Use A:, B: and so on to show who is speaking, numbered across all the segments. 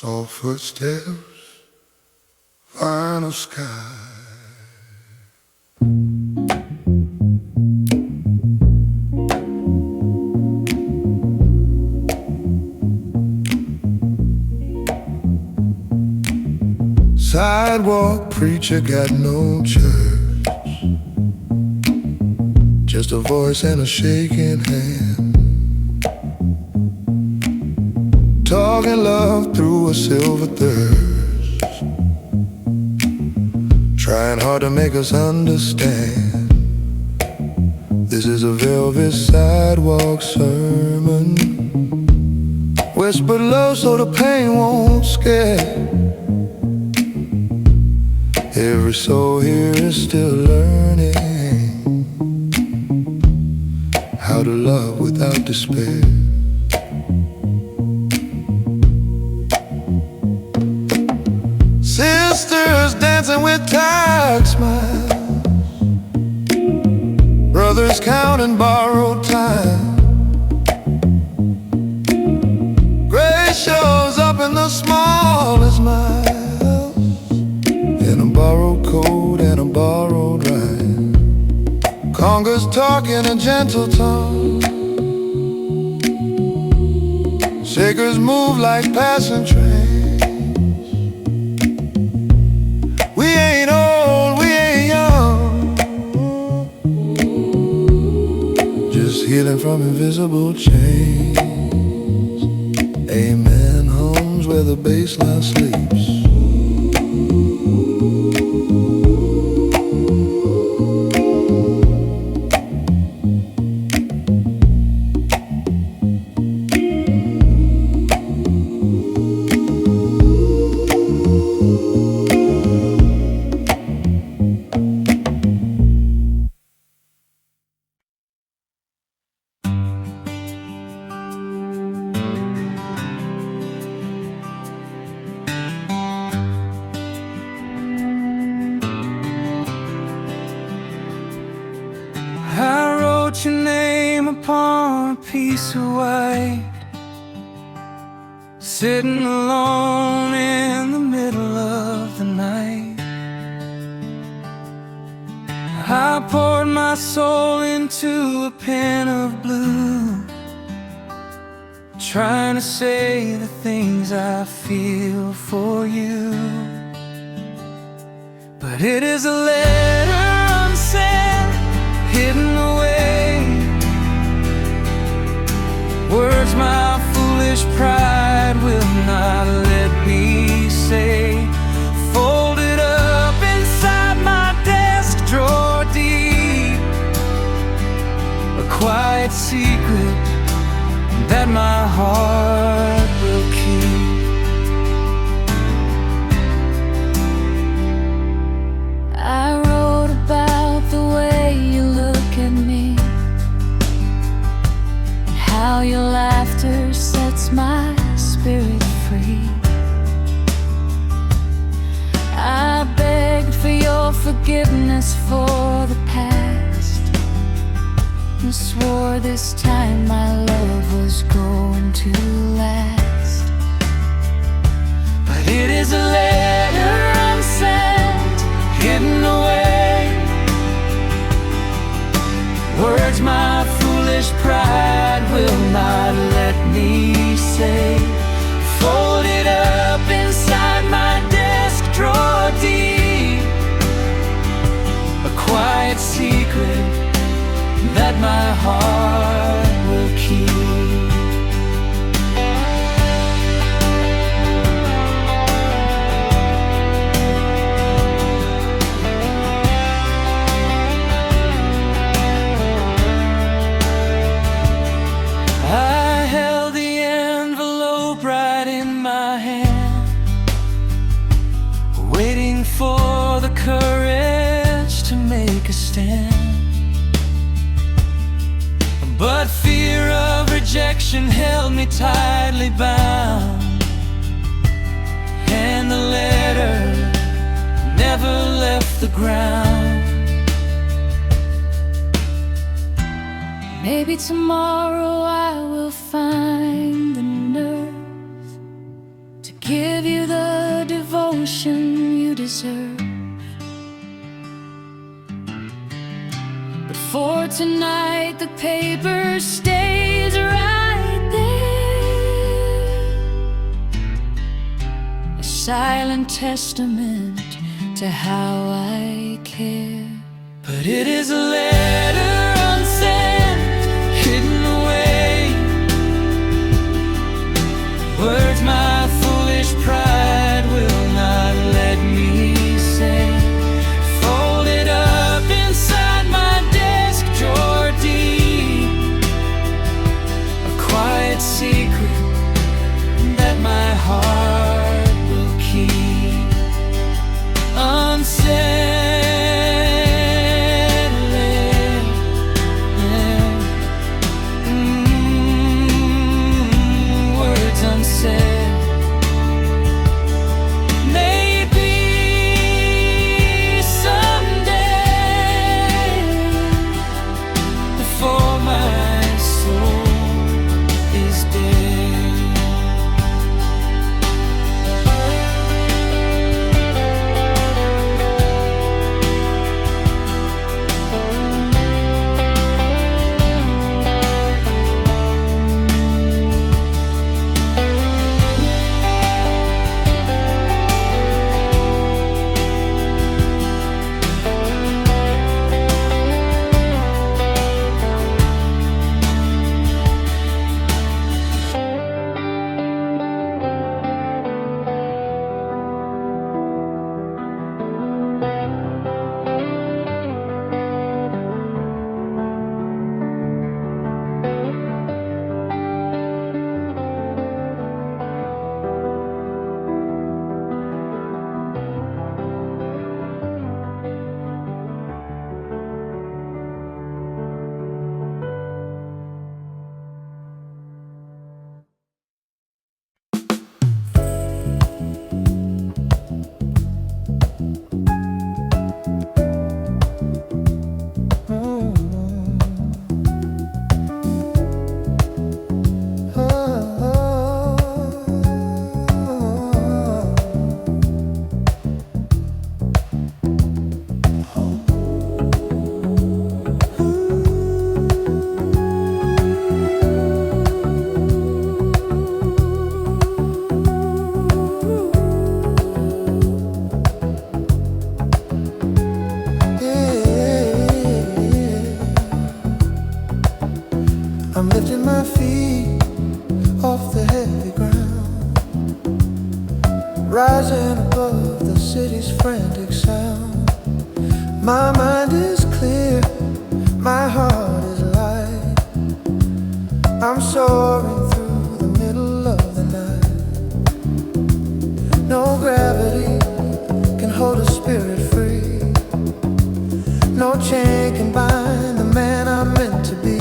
A: Soft footsteps, final sky. Sidewalk preacher got no church, just a voice and a shaking hand, talking love through a silver thirst, trying hard to make us understand. This is a velvet sidewalk sermon, whispered low so the pain won't scare. Every soul here is still learning how to love without despair. Sisters dancing with tired smiles, brothers counting borrowed time. Grace shows up in the smallest miles, in a borrowed coat and a borrowed rhyme. Congas talk in a gentle tone, shakers move like passing trains. We ain't old, we ain't young, just healing from invisible chains. Amen hums where the bassline sleeps.
B: I wrote your name upon a piece of white, sitting alone in the middle of the night. I poured my soul into a pen of blue, trying to say the things I feel for you. But it is a letter unsent, hidden away, words my foolish pride will not let me say. Folded up inside my desk drawer deep, a quiet secret that my heart will keep.
C: I wrote about the way you look at me, and how your laughter sets my spirit free. I begged for your forgiveness for the past, and swore this time my love was going to last.
B: But it is a letter unsent, hidden away, words my foolish pride will not let me say. Folded up inside my desk drawer deep, a quiet secret that my heart will keep. I held the envelope right in my hand, waiting for the courage to make a stand. But fear of rejection held me tightly bound, and the letter never left the ground.
C: Maybe tomorrow I will find the nerve to give you the devotion you deserve. But for tonight the paper stays right there, a silent testament to how I care.
B: But it is a letter unsent, hidden away, words my foolish pride will not let me say, folded up inside my desk drawer deep, a quiet secret that my heart will keep unsaid.
A: I'm lifting my feet off the heavy ground, rising above the city's frantic sound. My mind is clear, my heart is light. I'm soaring through the middle of the night. No gravity can hold a spirit free. No chain can bind the man I'm meant to be.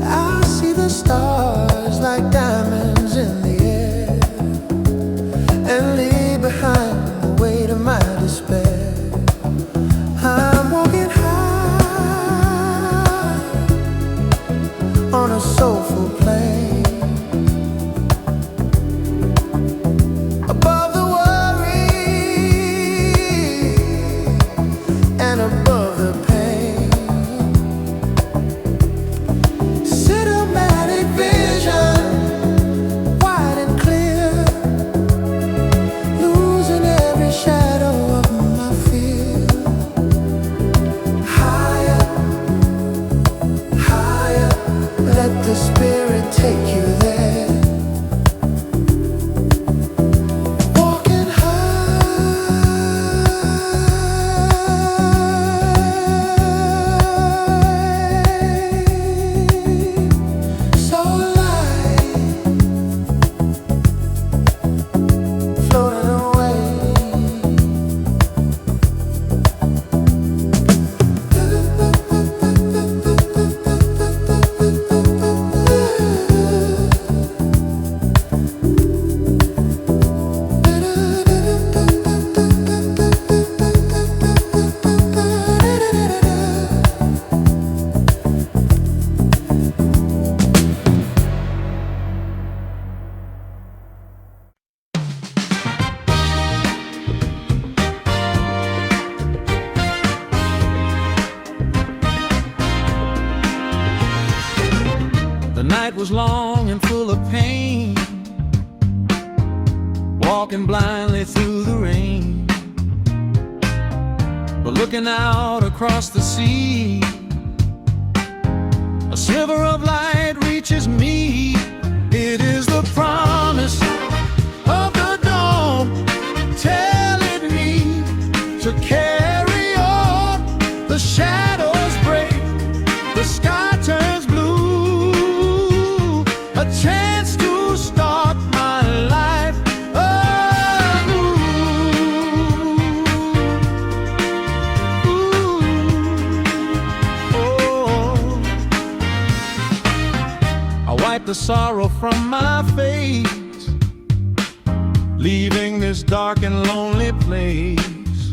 A: I see the stars like diamonds in the air, and leave behind the weight of my despair. I'm walking high on a soulful plane.
B: night was long and full of pain, walking blindly through the rain. But looking out across the sea, a sliver of light reaches me. It is the promise of the dawn, telling me to carry on. The shadows break, the sky turns blue, a chance to start my life anew. Oh, I wipe the sorrow from my face, leaving this dark and lonely place.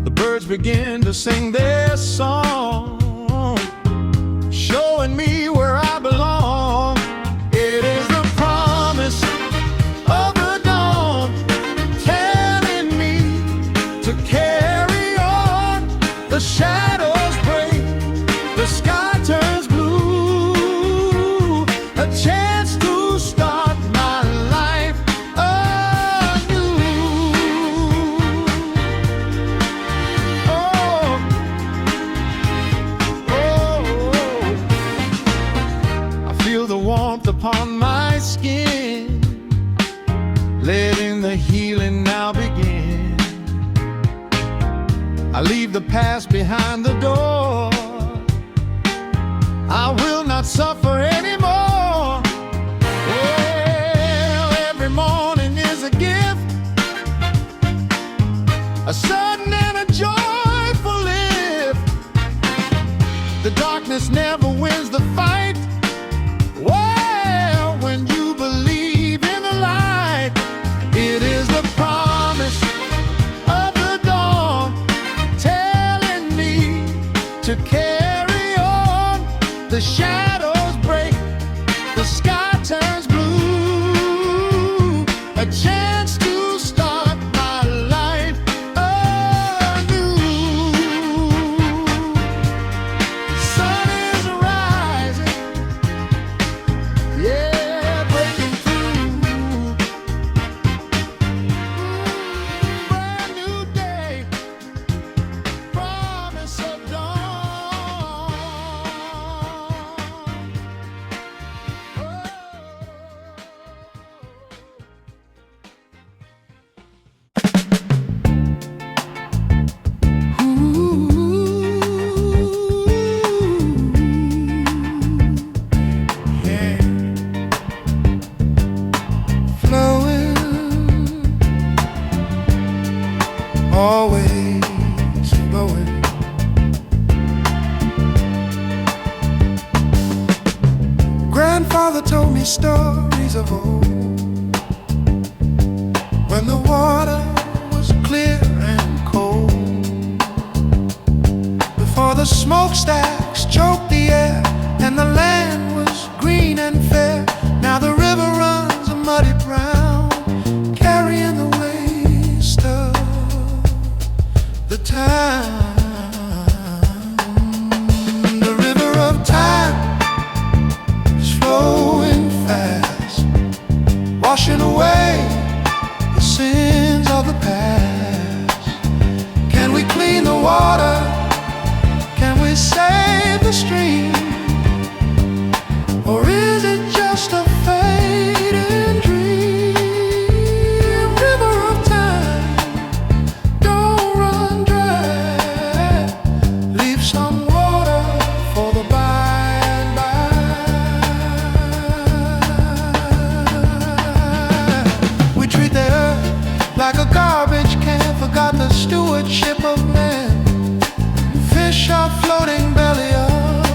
B: The birds begin to sing their song, showing me where I belong. It is the promise of the dawn, telling me to carry on. The shadows break, the sky turns blue, a chance to start my life anew. Oh, I feel the warmth upon my skin, letting the healing now begin. I leave the past behind the door, I will not suffer anymore. Well, every morning is a gift, a sudden and a joyful lift. The darkness never wins the fight. Well, when you believe in the light, it is the promise of the dawn, telling me to carry on. The shadows break, the sky turns blue, a chance to start my life anew. Sun is rising, yeah, breaking through. Brand new day, promise of dawn. Yeah. Flowing, always flowing. Grandfather told me stories of old, when the water was clear and cold, before the smokestacks choked the air and the land was green and fair. Now the river runs a muddy brown, carrying the waste of the time. The river of time is flowing fast, washing away the sins of the past. Can we clean the water? Can we save the stream? Or is it just a fading dream? River of time, don't run dry. Leave some water for the by and by. We treat the earth like a garbage can, forgot the stewardship of man. Fish are floating belly up,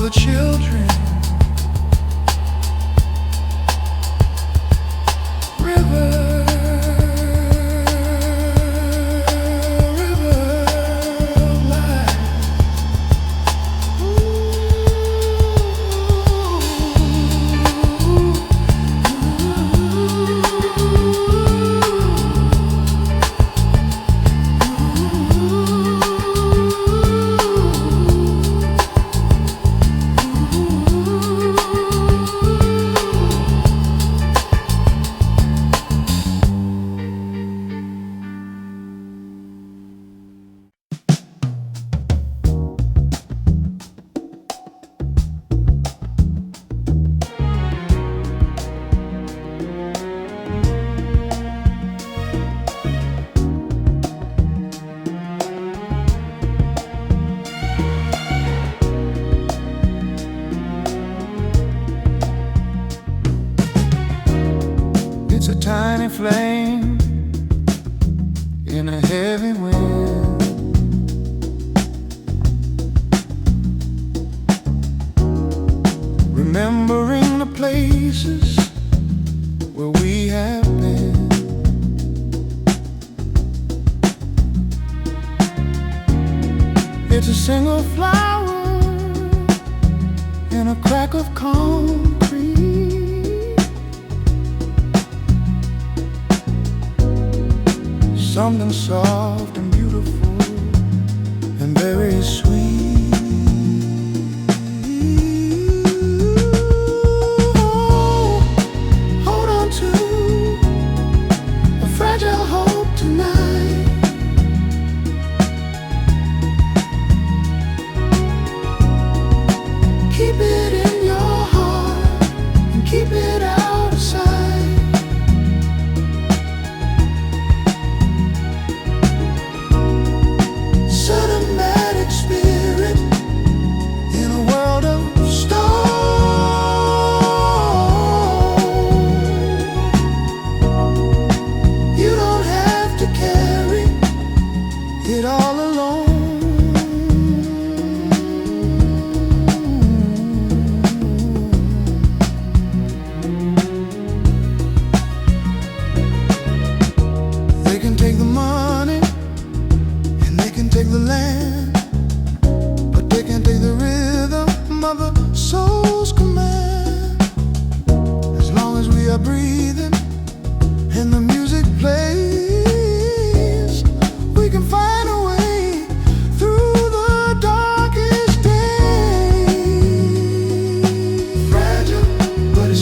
B: the children.
A: It's a tiny flame in a heavy wind. Remembering the places where we have been. It's a single flower in a crack of concrete. Something soft and beautiful and very sweet. Oh, hold on to a fragile hope tonight. Keep it in your heart and keep it out of sight. It all alone. They can take the money and they can take the land, but they can't take the rhythm of the soul's command. As long as we are breathing and the music plays, we can find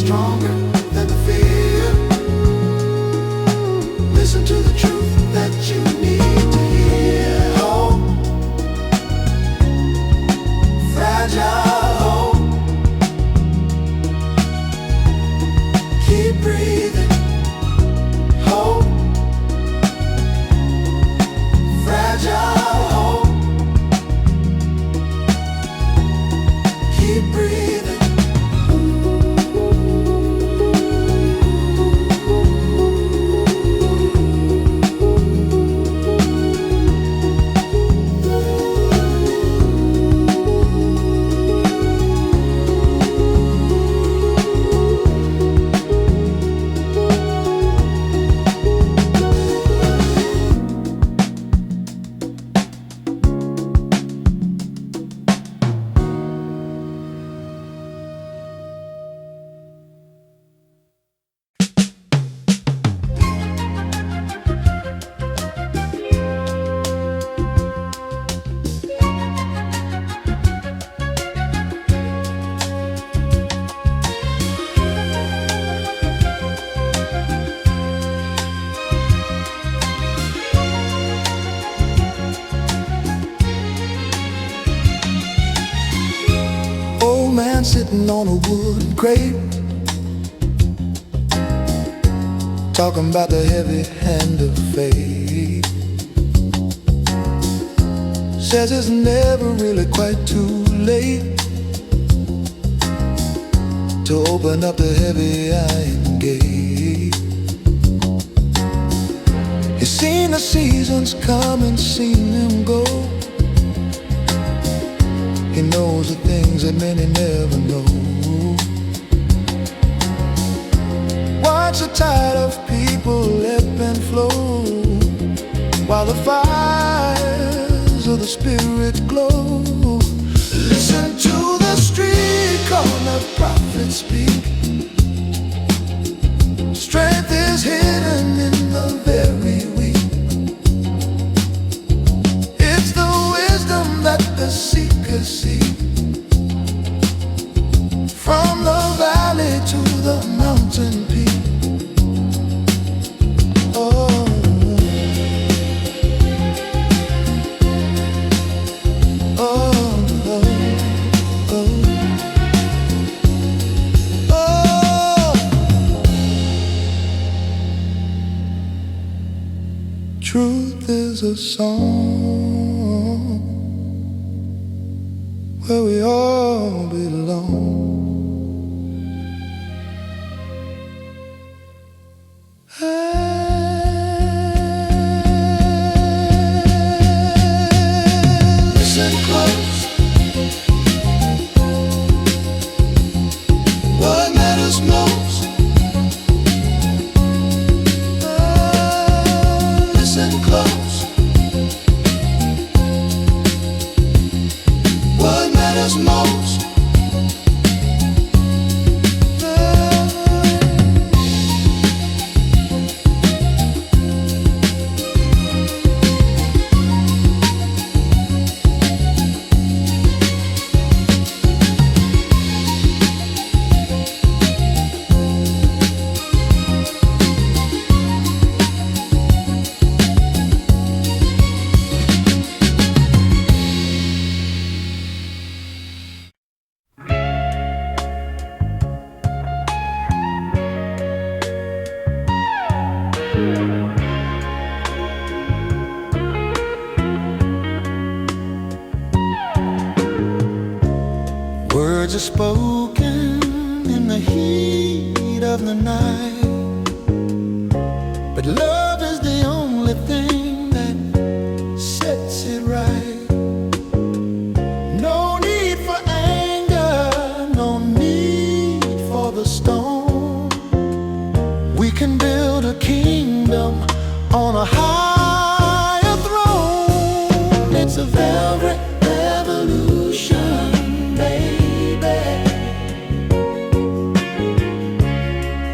A: stronger than the fear. Listen to the truth that you need to hear. Hope, fragile hope. Keep breathing. Hope, fragile hope. Keep breathing. Man sitting on a wooden crate, talking about the heavy hand of fate. Says it's never really quite too late to open up the heavy iron gate. He's seen the seasons come and seen them go. He knows the things that many never know. Watch the tide of people ebb and flow, while the fires of the spirit glow. Listen to the street corner prophets speak. Strength is hidden in the very weak. It's the wisdom that the seekers seek. From the valley to the mountain peak. Oh, oh, oh, oh. Truth is a song where we all belong. Listen close. What matters most? Listen close. What matters most? Words are spoken in the heat of the night, but love is the only thing that sets it right. No need for anger, no need for the storm. We can build a kingdom on a higher throne. It's a velvet revolution, baby.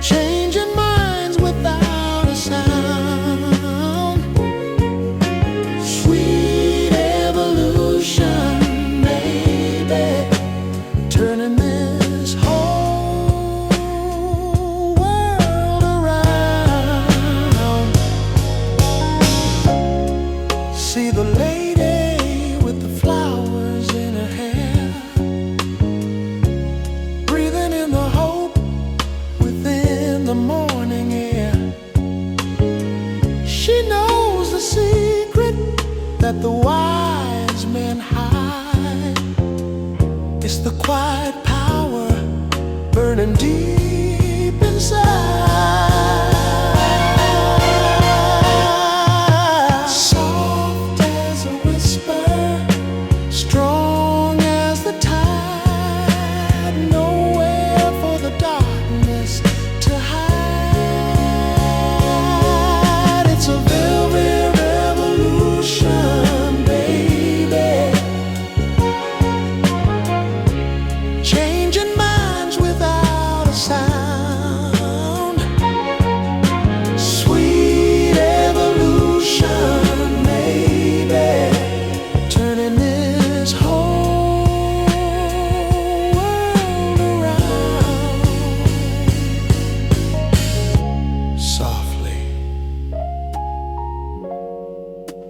A: Changing minds without a sound. Sweet evolution, baby. Turning this whole world around. See the lady with the flowers in her hair, breathing in the hope within the morning air. She knows the secret that the wise men hide. It's the quiet power burning deep inside. Soft as a whisper, strong as the tide. Nowhere for the darkness to hide. It's a velvet revolution, baby. Changing minds without a sound. Sweet evolution, baby. Turning this whole world around. Softly,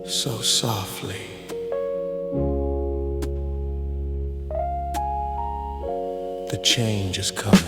A: so softly. The change is coming.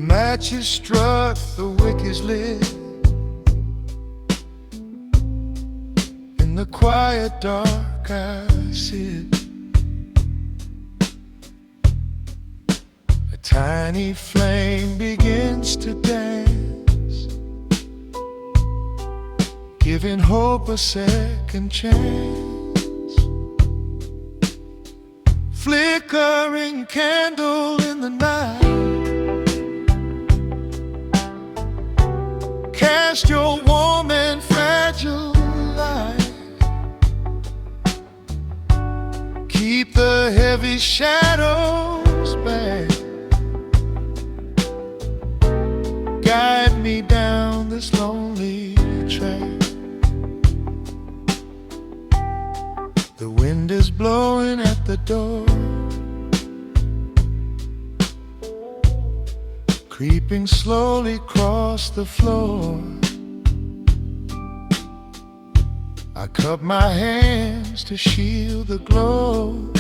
B: matches struck, the wick is lit. In the quiet dark I sit. A tiny flame begins to dance, giving hope a second chance. Flickering candle in the night, cast your warm and fragile light. Keep the heavy shadows back. Guide me down this lonely track. The wind is blowing at the door, creeping slowly across the floor. I cup my hands to shield the glow.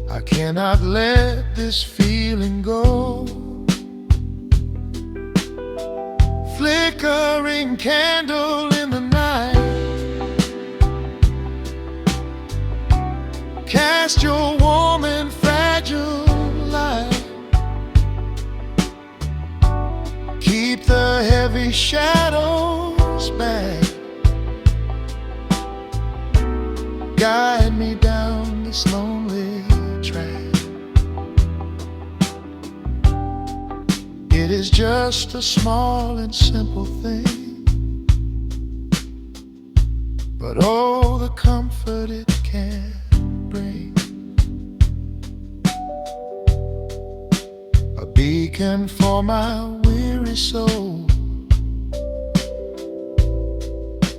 B: I cannot let this feeling go. Flickering candle in the night, cast your warm and fragile light. Keep the heavy shadows back. Guide me down this lonely track. It is just a small and simple thing, but oh, the comfort it can bring. A beacon for my weary soul,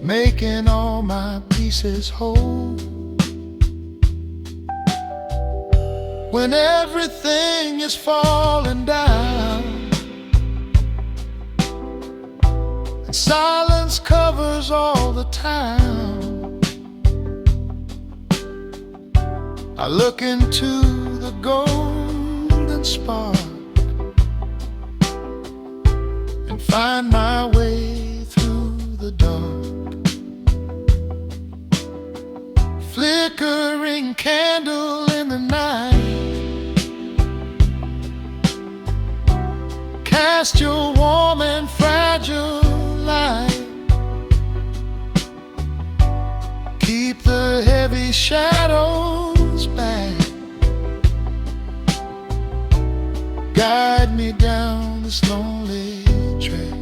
B: making all my pieces whole. When everything is falling down and silence covers all the town, I look into the golden spark and find my way through the dark. Flickering candle in the night, cast your warm and fragile light. Keep the heavy shadows back. Guide me down this lonely track.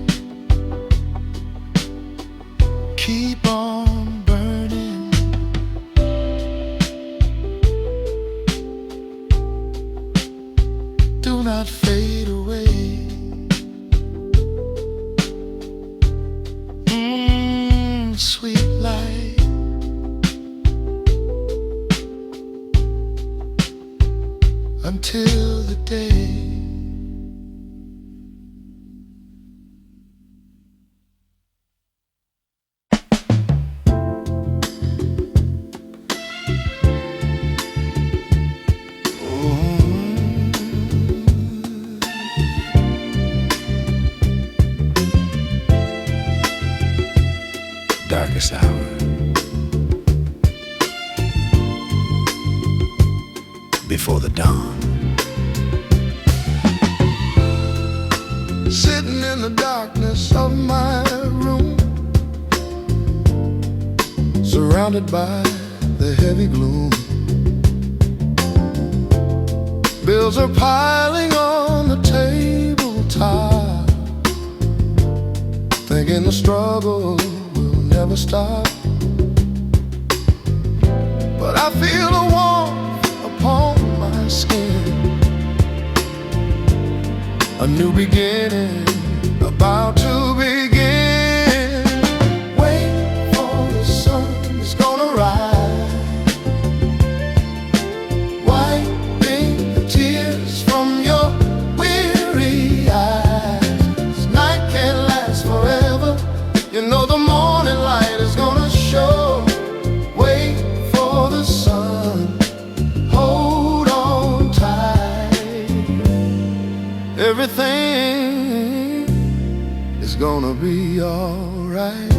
B: Keep on burning. Do not fade away. Sweet light, until the day. Darkest hour, before the dawn. Sitting in the darkness of my room, surrounded by the heavy gloom. Bills are piling on the tabletop, thinking the struggle will never stop. But I feel a warmth upon my skin, a new beginning about to begin. Wait for the sun, it's gonna rise, wiping the tears from your weary eyes. Night can't last forever, you know the morning light is gonna show. Wait for the sun, hold on tight.
A: everything is gonna be alright.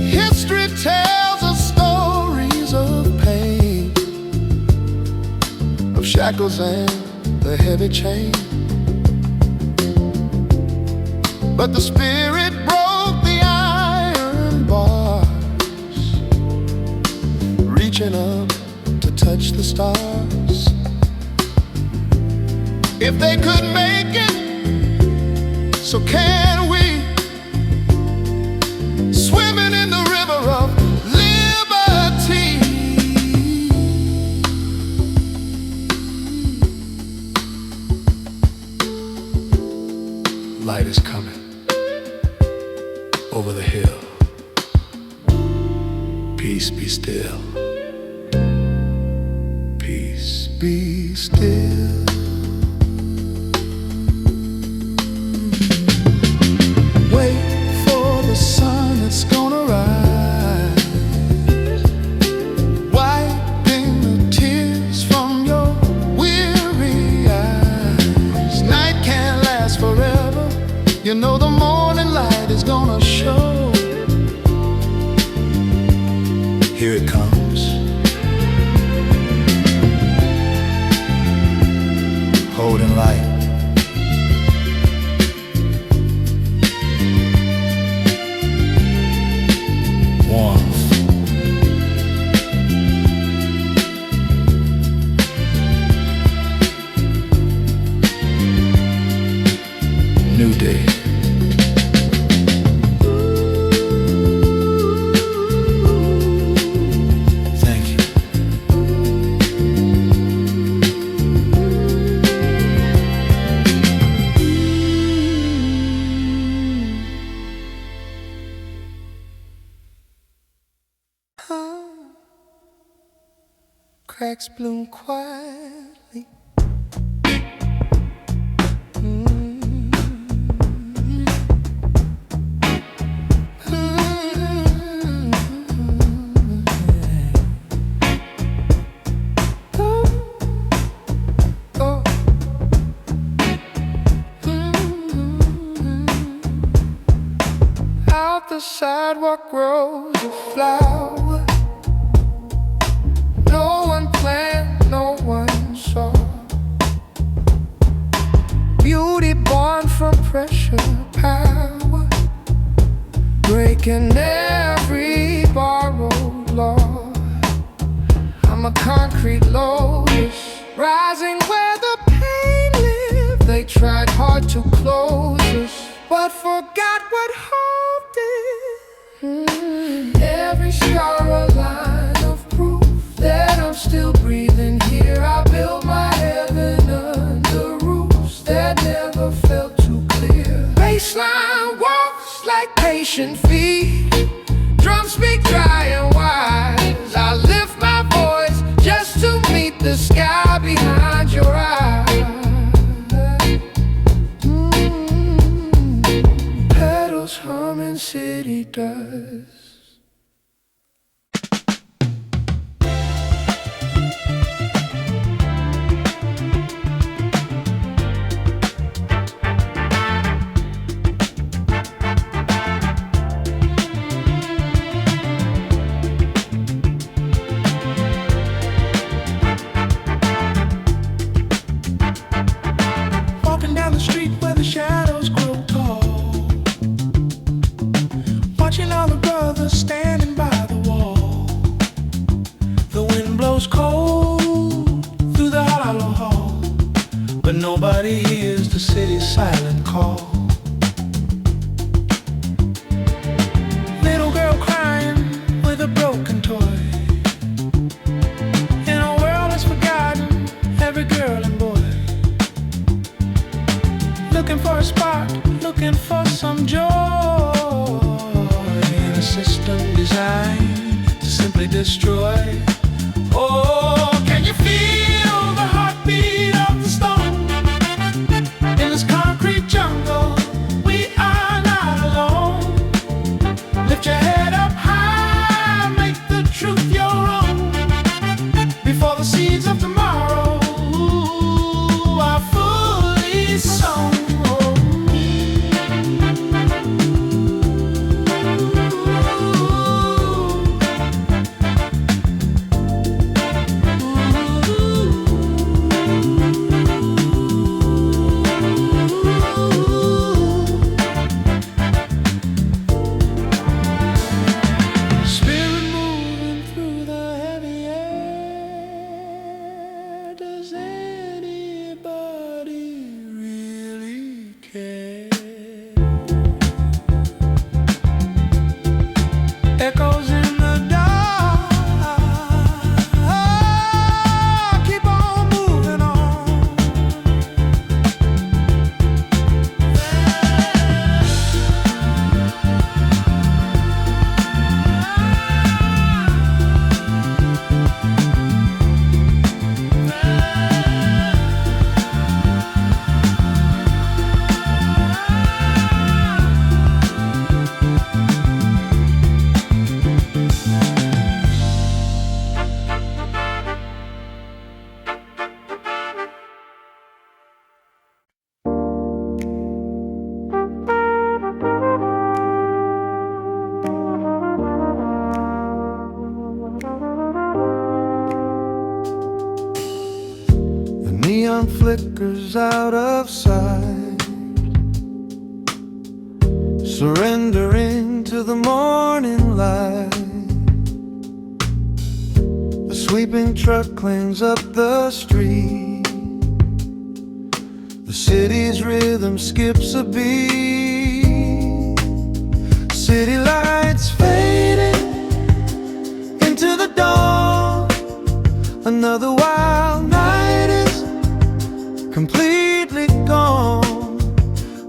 A: History tells us stories of pain, of shackles and the heavy chain, but the Spirit broke the iron bars, reaching up to touch the stars. If they could make it, so can we, swimming in the river of liberty. Light is coming over the hill. Peace be still. Peace be still. Wait for the sun that's gonna rise, wiping the tears from your weary eyes. Night can't last forever, you know the morning light is gonna show. Here it comes, holding light. Warmth. New day. Thank you. Cracks bloom quietly. Out the sidewalk grows a flower. No one planned, no one saw. Beauty born from pressure, power, breaking every borrowed law. I'm a concrete lotus, rising where the pain lived. They tried hard to close us, but forgot what hope did. Every scar a line of proof that I'm still breathing here. I built my heaven under roofs that never felt too clear. Bassline walks like patient feet, drums speak dry and wise. I lift my voice just to meet the sky behind your eyes. Pedals humming city dust. Walking down the street where the shadows grow tall, watching all the brothers standing by the wall. The wind blows cold through the hollow hall, but nobody hears the city's silent call. Little girl crying with a broken toy, in a world that's forgotten every girl and boy. Looking for a spark, looking for some joy, in a system designed to simply destroy. Oh, can you feel the heartbeat of the storm? In this concrete jungle, we are not alone. Lift your head up high, make the truth your own.
B: sun flickers out of sight, surrendering to the morning light. A sweeping truck cleans up the street. The city's rhythm skips a beat. City lights fading into the dawn. Another wild night is completely gone.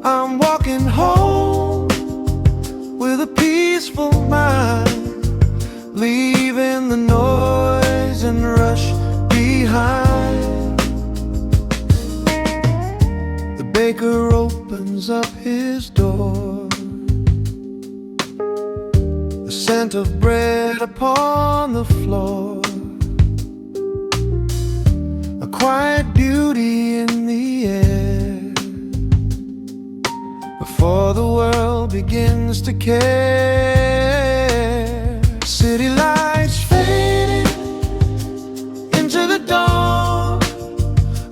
B: I'm walking home with a peaceful mind, leaving the noise and rush behind. The baker opens up his door, the scent of bread upon the floor, a quiet beauty in the air, before the world begins to care. City lights fading into the dawn.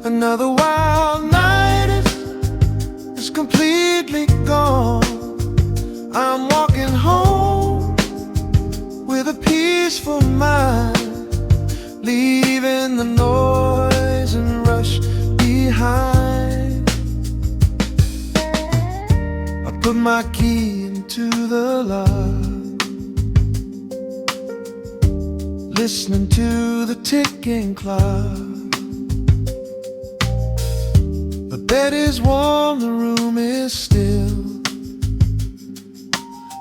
B: Another wild night is completely gone. I'm walking home with a peaceful mind, leaving the noise and rush behind. I put my key into the lock, listening to the ticking clock. The bed is warm, the room is still,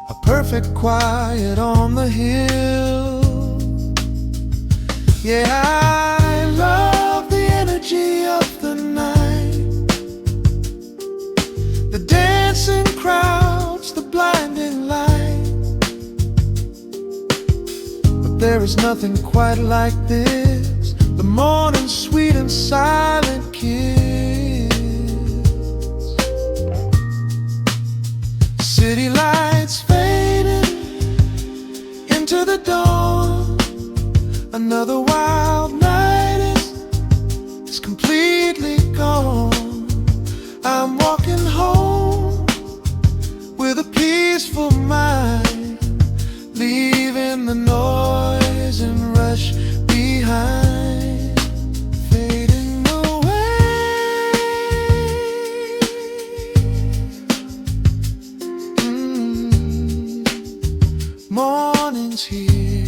B: a perfect quiet on the hill. Yeah, I love the energy of the night, the dancing crowds, the blinding light. But there is nothing quite like this, the morning's sweet and silent kiss. City lights fading into the dawn. Another wild night is completely gone. I'm walking home with a peaceful mind, leaving the noise and rush behind, fading away. Morning's here,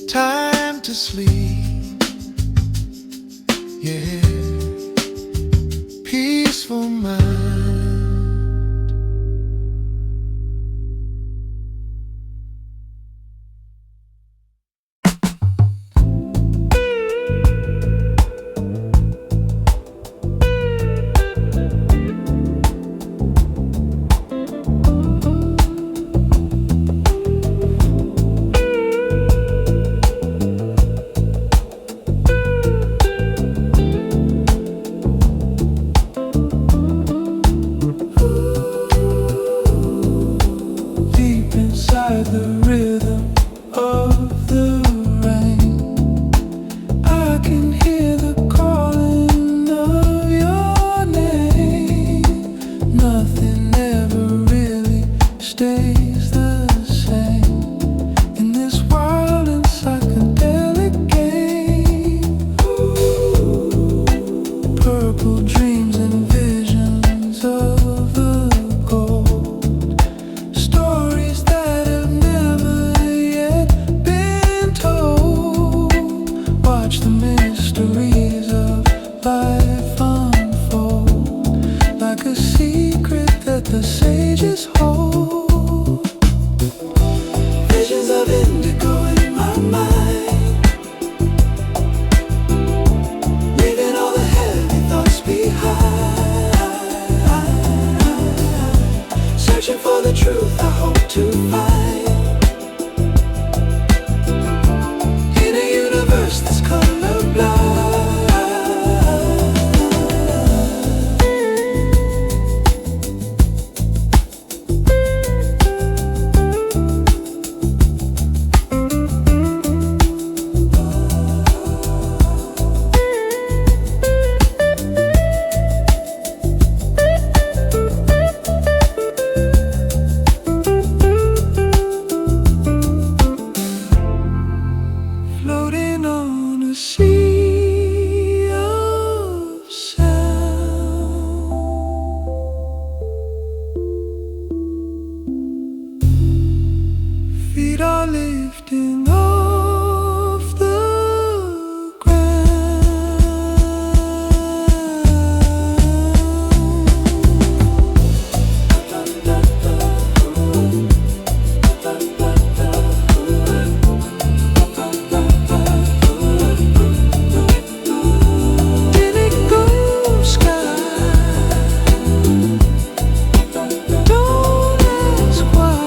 B: time to sleep. Yeah, peaceful mind. Stories that have never feet are lifting off the ground. Did it go sky? Don't ask why.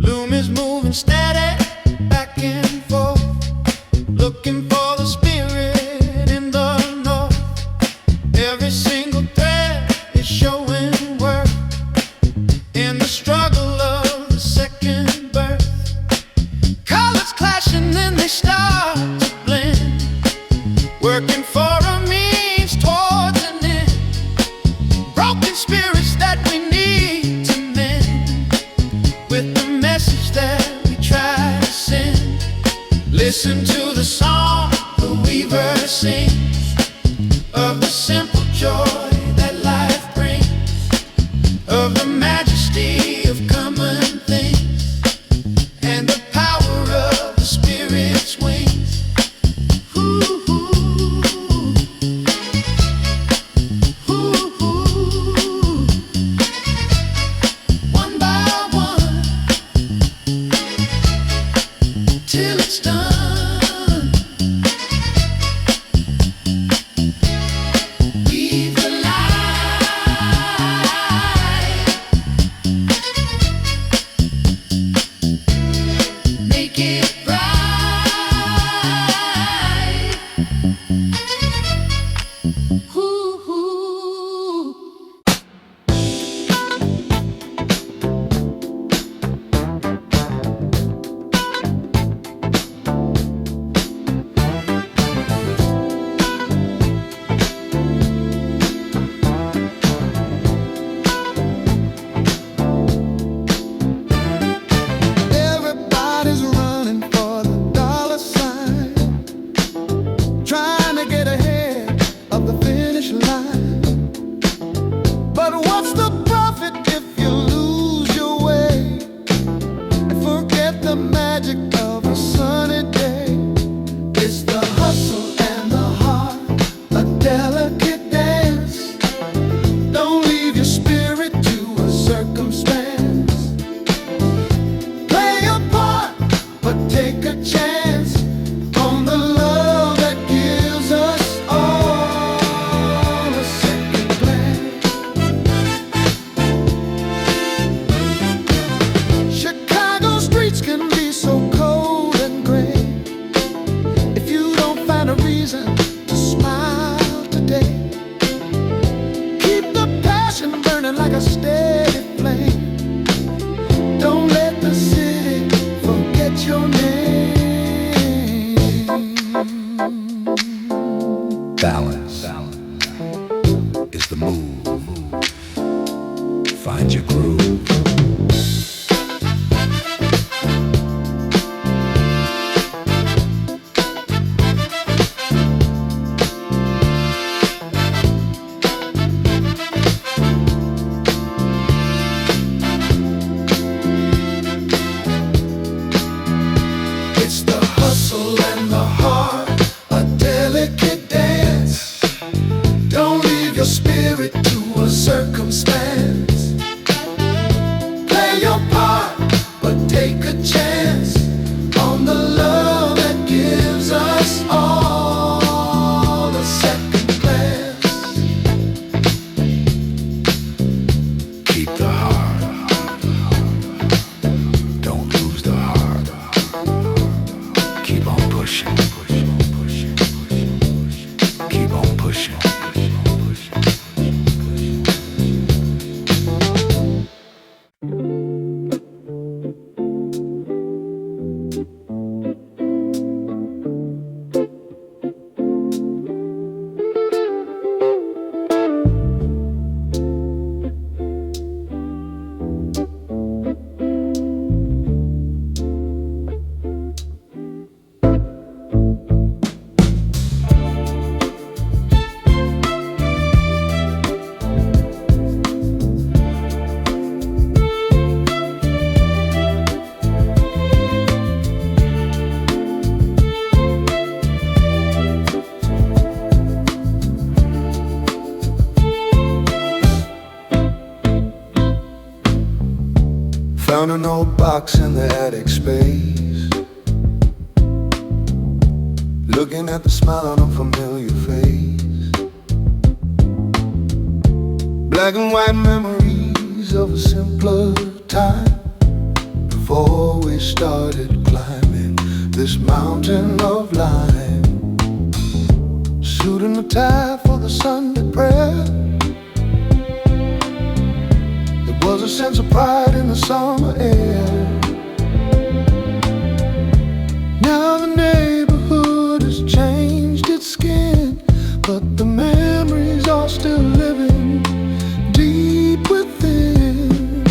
B: Loom is moving steady, back and forth, looking for the spirit in the north. Every single thread is showing work in the struggle of the second birth. Colors clashing, then they start to blend, working for a means towards an end. Broken spirits that we need to mend, with the message that we try to send. Listen to the song the weaver sings, of the simple joy that life brings, of the majesty of common things, and the power of the spirit's wings. Ooh, ooh, ooh, ooh. One by one, till it's done. Weave the light.
A: Found an old box in the attic space, looking at the smile on a familiar face. Black and white memories of a simpler time, before we started climbing this mountain of lime. Suit and a tie for the Sunday prayer. There was a sense of pride in the summer air. Now the neighborhood has changed its skin, but the memories are still living deep within.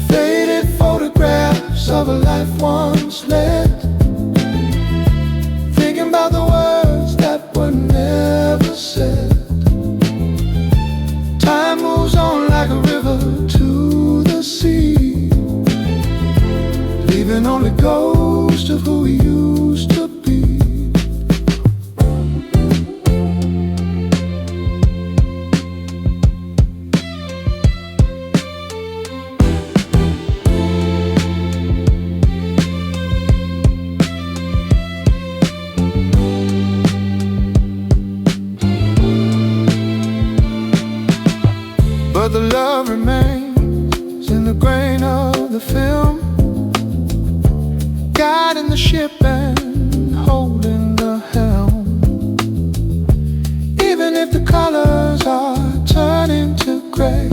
A: Faded photographs of a life once led, thinking about the words that were never said. Time moves on like a river to the sea, leaving only ghosts of who we used to be. But the love remains in the grain of the film, guiding the ship and holding the helm. Even if the colors are turning to gray,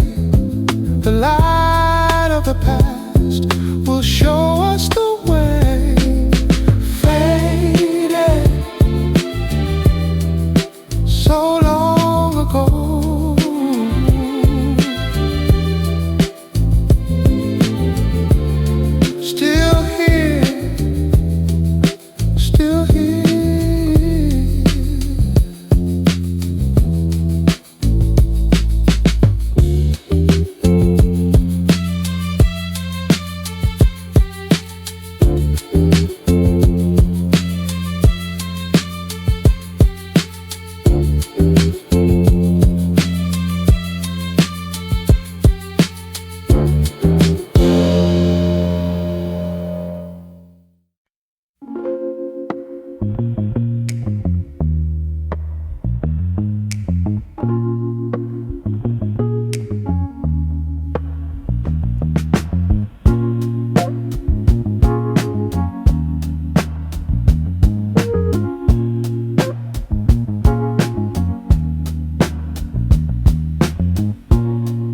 A: the light of the past will show us the way. Faded so long ago, still here, still here.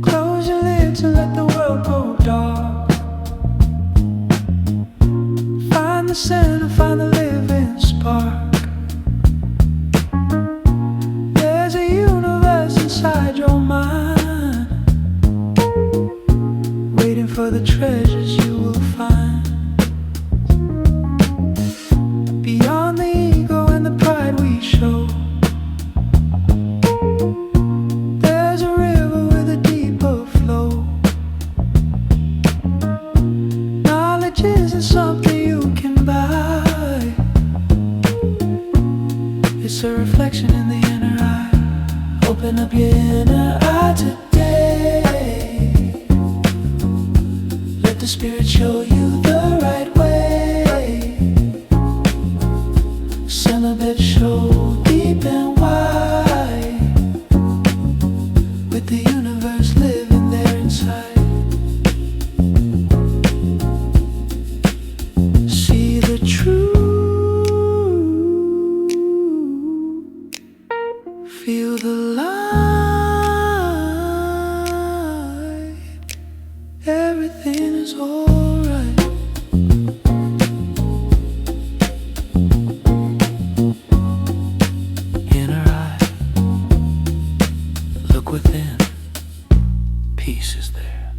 A: Close your lids and let the world go dark. Find the center, find the living spark. There's a universe inside your mind, waiting for the treasures you will find. Beyond the ego and the pride we show, there's a river with a deeper flow. Knowledge isn't something you can buy, it's a reflection in the inner eye. Open up your inner eye today. Let the spirit show you the right way. Celibate show deep and wide, with the universe living there inside. See the truth, feel the light
B: everything is alright. In her eye, look within, peace is there.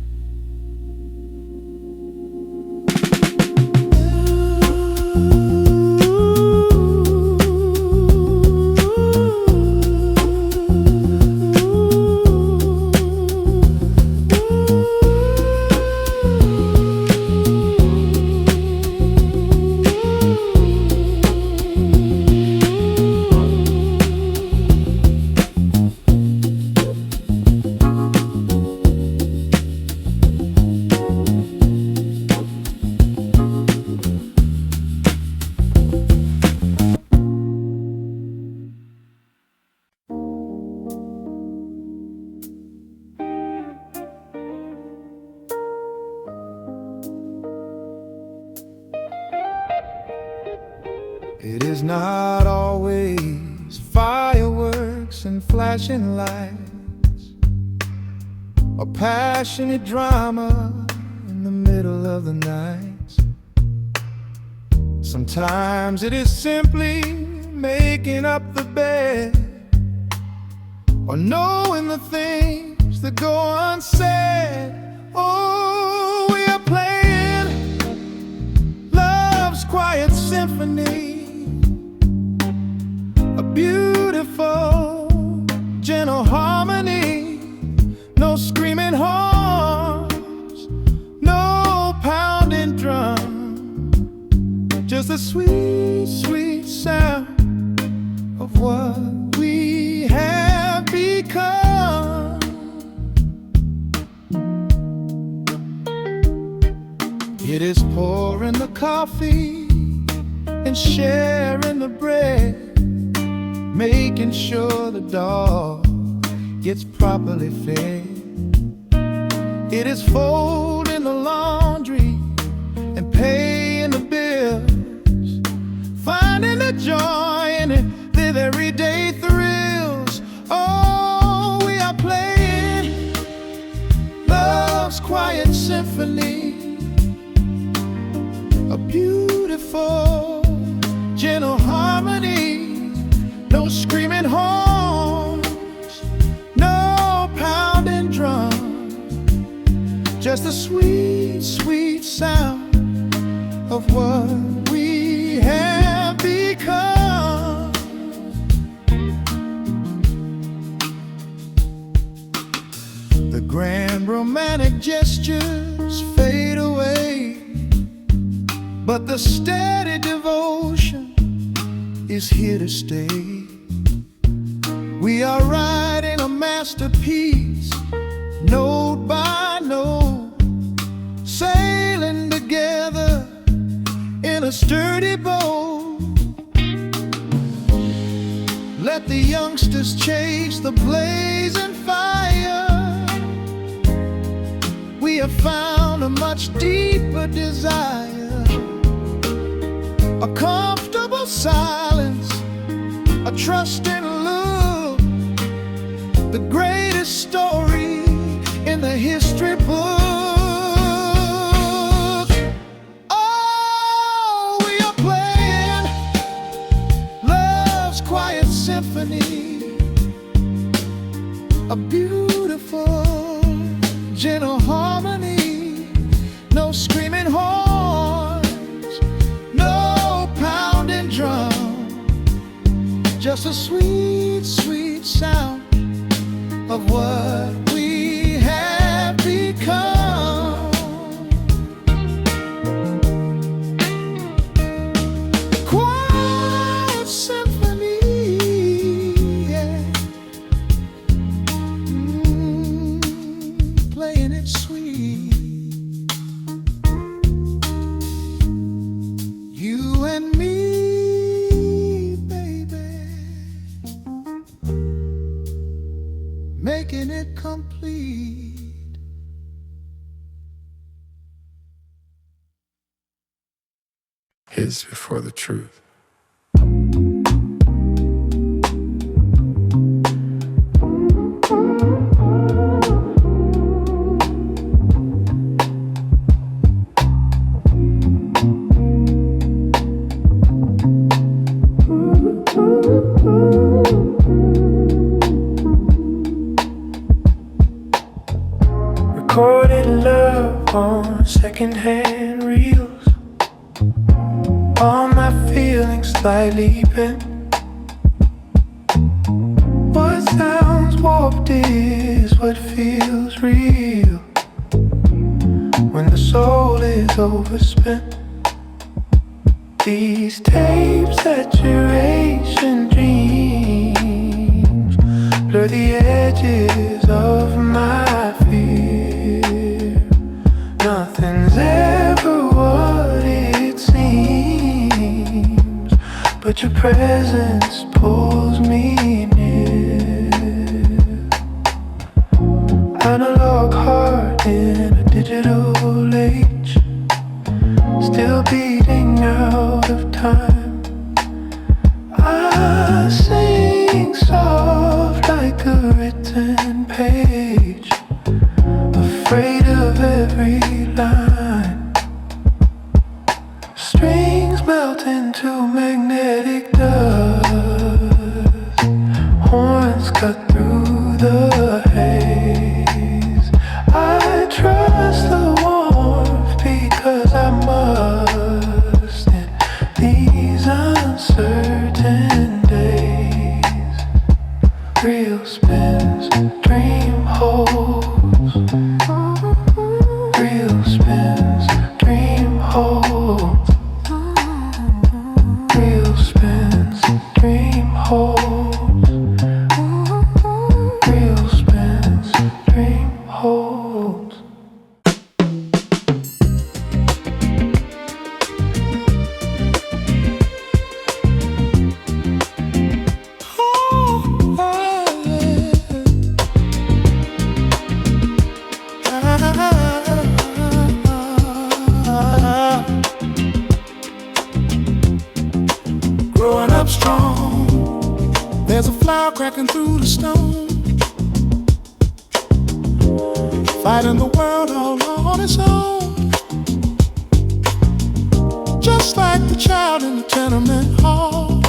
A: It is not always fireworks and flashing lights, or passionate drama in the middle of the night. Sometimes it is simply making up the bed, or knowing the things that go unsaid. Oh, we are playing love's quiet symphony, a beautiful, gentle harmony. No screaming horns, no pounding drum, just the sweet, sweet sound of what we have become. It is pouring the coffee and sharing the bread, making sure the dog gets properly fed. It is folding the laundry and paying the bills, finding the joy in it, the everyday thrills. Oh, we are playing love's quiet symphony, a beautiful, gentle harmony. No screaming horns, no pounding drum, just the sweet, sweet sound of what we have become. The grand romantic gestures fade away, but the steady devotion is here to stay. We are writing a masterpiece, note by note, sailing together in a sturdy boat. Let the youngsters chase the blazing fire. We have found a much deeper desire, a comfortable silence, a trusting look, the greatest story in the history book. Oh, we are playing love's quiet symphony, a beautiful, gentle harmony. No screaming horns, no pounding drum, just a sweet, sweet sound of what we have become. Quiet symphony, yeah. Playing it sweet. You and me, baby, making it complete.
D: His before the truth.
B: on secondhand reels. All my feelings slightly bent. What sounds warped is what feels real when the soul is overspent. These tape saturation dreams blur the edges of my fear. Nothing's ever what it seems, but your presence pulls me near. Analog heart in a digital age, still beating out of time. I sing soft like a written page, afraid of every line. Strings melt into magnetic dust, horns cut through the haze. I trust the warmth because I must in these uncertain days. Real spins, dream holds. Real spins, dream holds. Real spins, dream holds. Real spins, dream holds.
A: Growing up strong, there's a flower cracking through the stone, fighting the world all on its own. Just like the child in the tenement hall,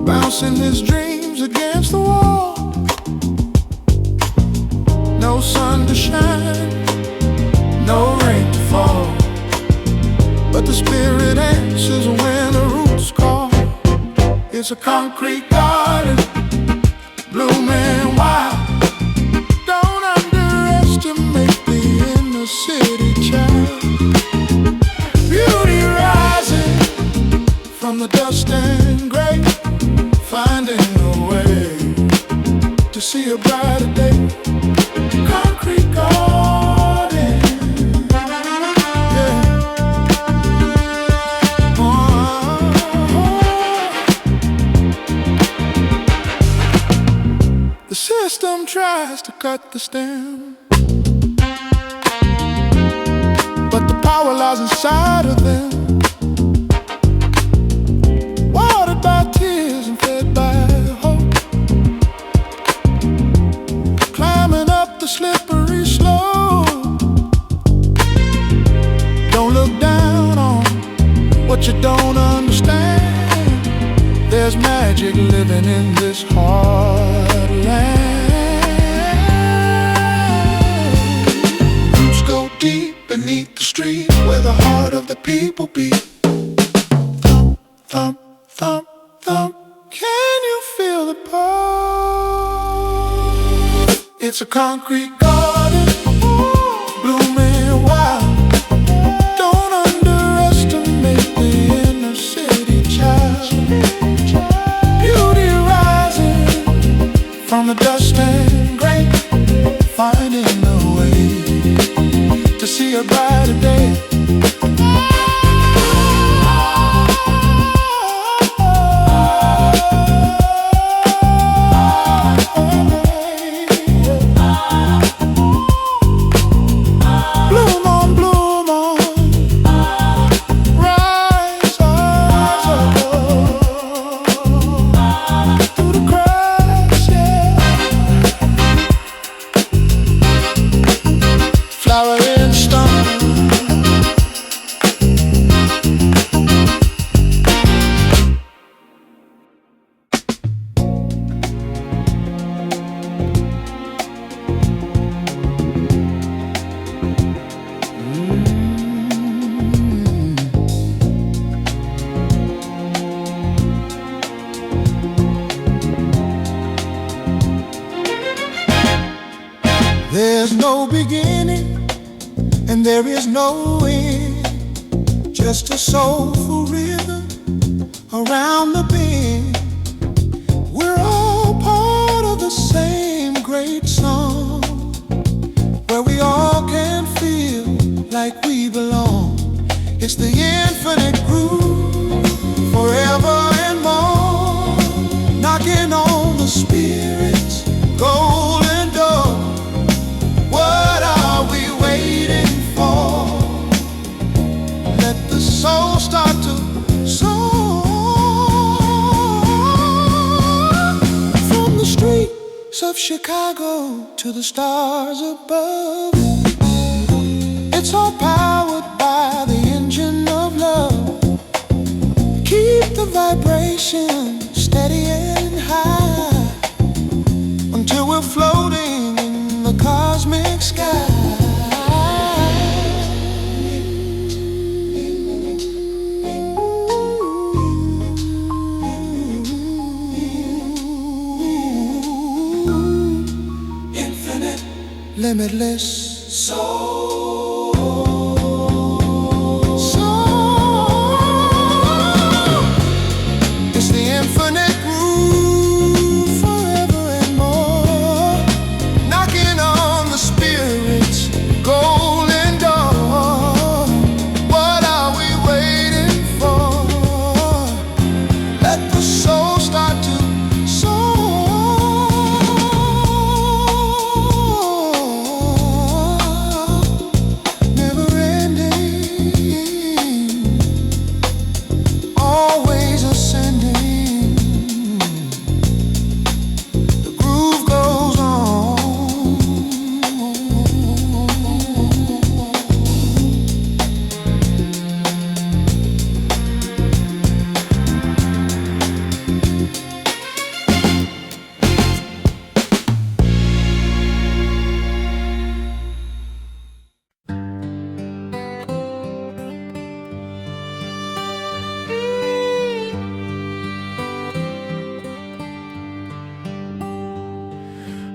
A: bouncing his dreams against the wall. No sun to shine, no rain to fall, but the spirit answers when the roots call. It's a concrete garden, blooming wild. Don't underestimate the inner city child. Beauty rising from the dust and gray, finding a way to see a brighter day. Concrete garden, yeah. The system tries to cut the stem, but the power lies inside of them. Watered by tears and fed by hope, climbing up the slippery slope. Don't look down on what you don't understand. There's magic living in this hard land. Roots go deep beneath the street where the heart of the people beat. Thump, thump, thump, thump. Can you feel the pulse? It's a concrete garden, blooming wild. Don't underestimate the inner city child. Beauty rising from the dust and grain, finding a way to see a brighter day. Bloom on, rise up through the cracks, yeah. Flowering stone,
B: no beginning and there is no end, just a soulful rhythm around the bend. We're all part of the same great song, where we all can feel like we belong. It's the infinite groove, forever and more, knocking on the spirit's golden door. What are we waiting for? Let the soul start to soar. From the streets of Chicago to the stars above, it's all powered by the engine of love. Keep the vibration steady and high until we're floating in the cosmic sky. Infinite, limitless soul. It's the infinite groove, forever and more, knocking on the spirit's golden door. What are we waiting for? Let the soul start to soar. Never ending, always ascending. The groove goes on.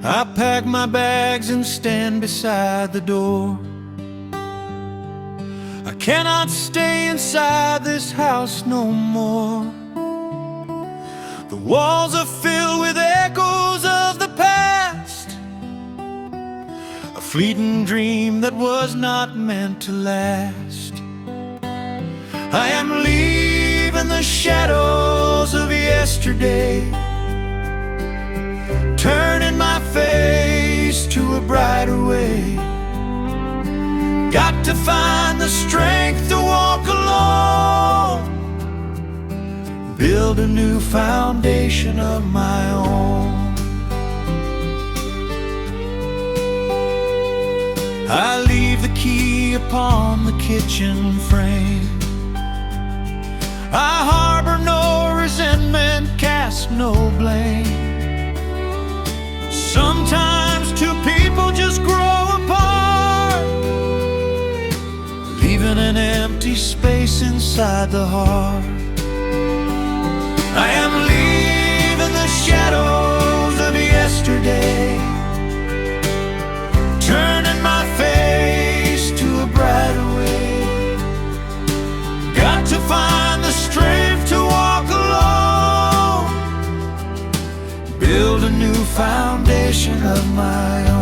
B: I pack my bags and stand beside the door. I cannot stay inside this house no more. The walls are filled with echoes of the past, a fleeting dream that was not meant to last. I am leaving the shadows of yesterday, turning my face to a brighter way. Got to find the strength to walk alone, build a new foundation of my own. I leave the key upon the kitchen frame. I harbor no resentment, cast no blame. Sometimes two people just grow apart, leaving an empty space inside the heart. I am leaving the shadows of yesterday, turning my face to a brighter way. Got to find the strength to walk alone, build a new foundation of my own.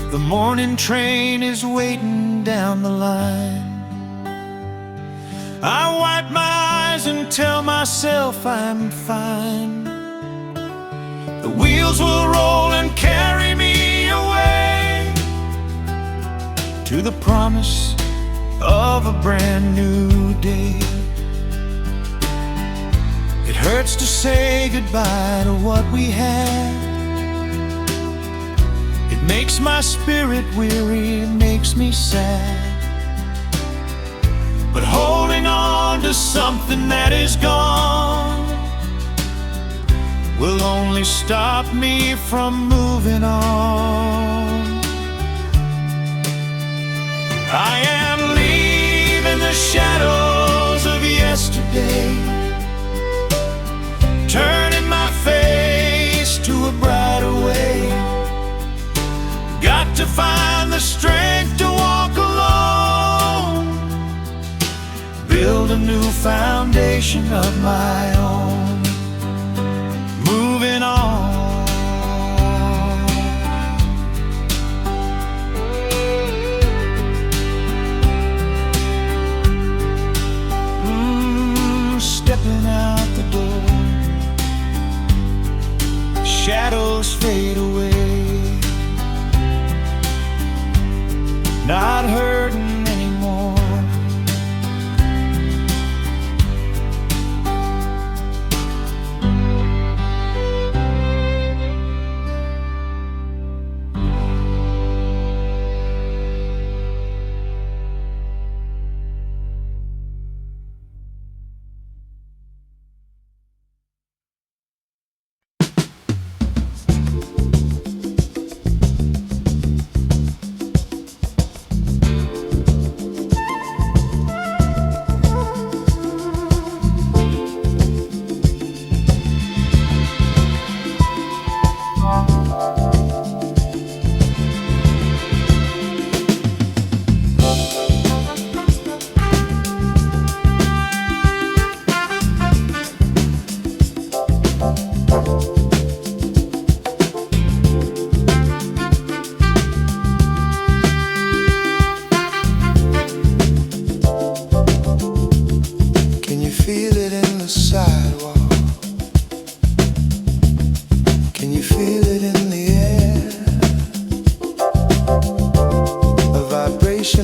B: The morning train is waiting down the line. I wipe my eyes and tell myself I'm fine. The wheels will roll and carry me away to the promise of a brand new day. It hurts to say goodbye to what we had. It makes my spirit weary, it makes me sad. But holding on on to something that is gone will only stop me from moving on. I am leaving the shadows of yesterday, turning my face to a brighter way. Got to find the strength to walk alone, build a new foundation of my own, moving on. Stepping out the door, shadows fade away, not hurting anymore.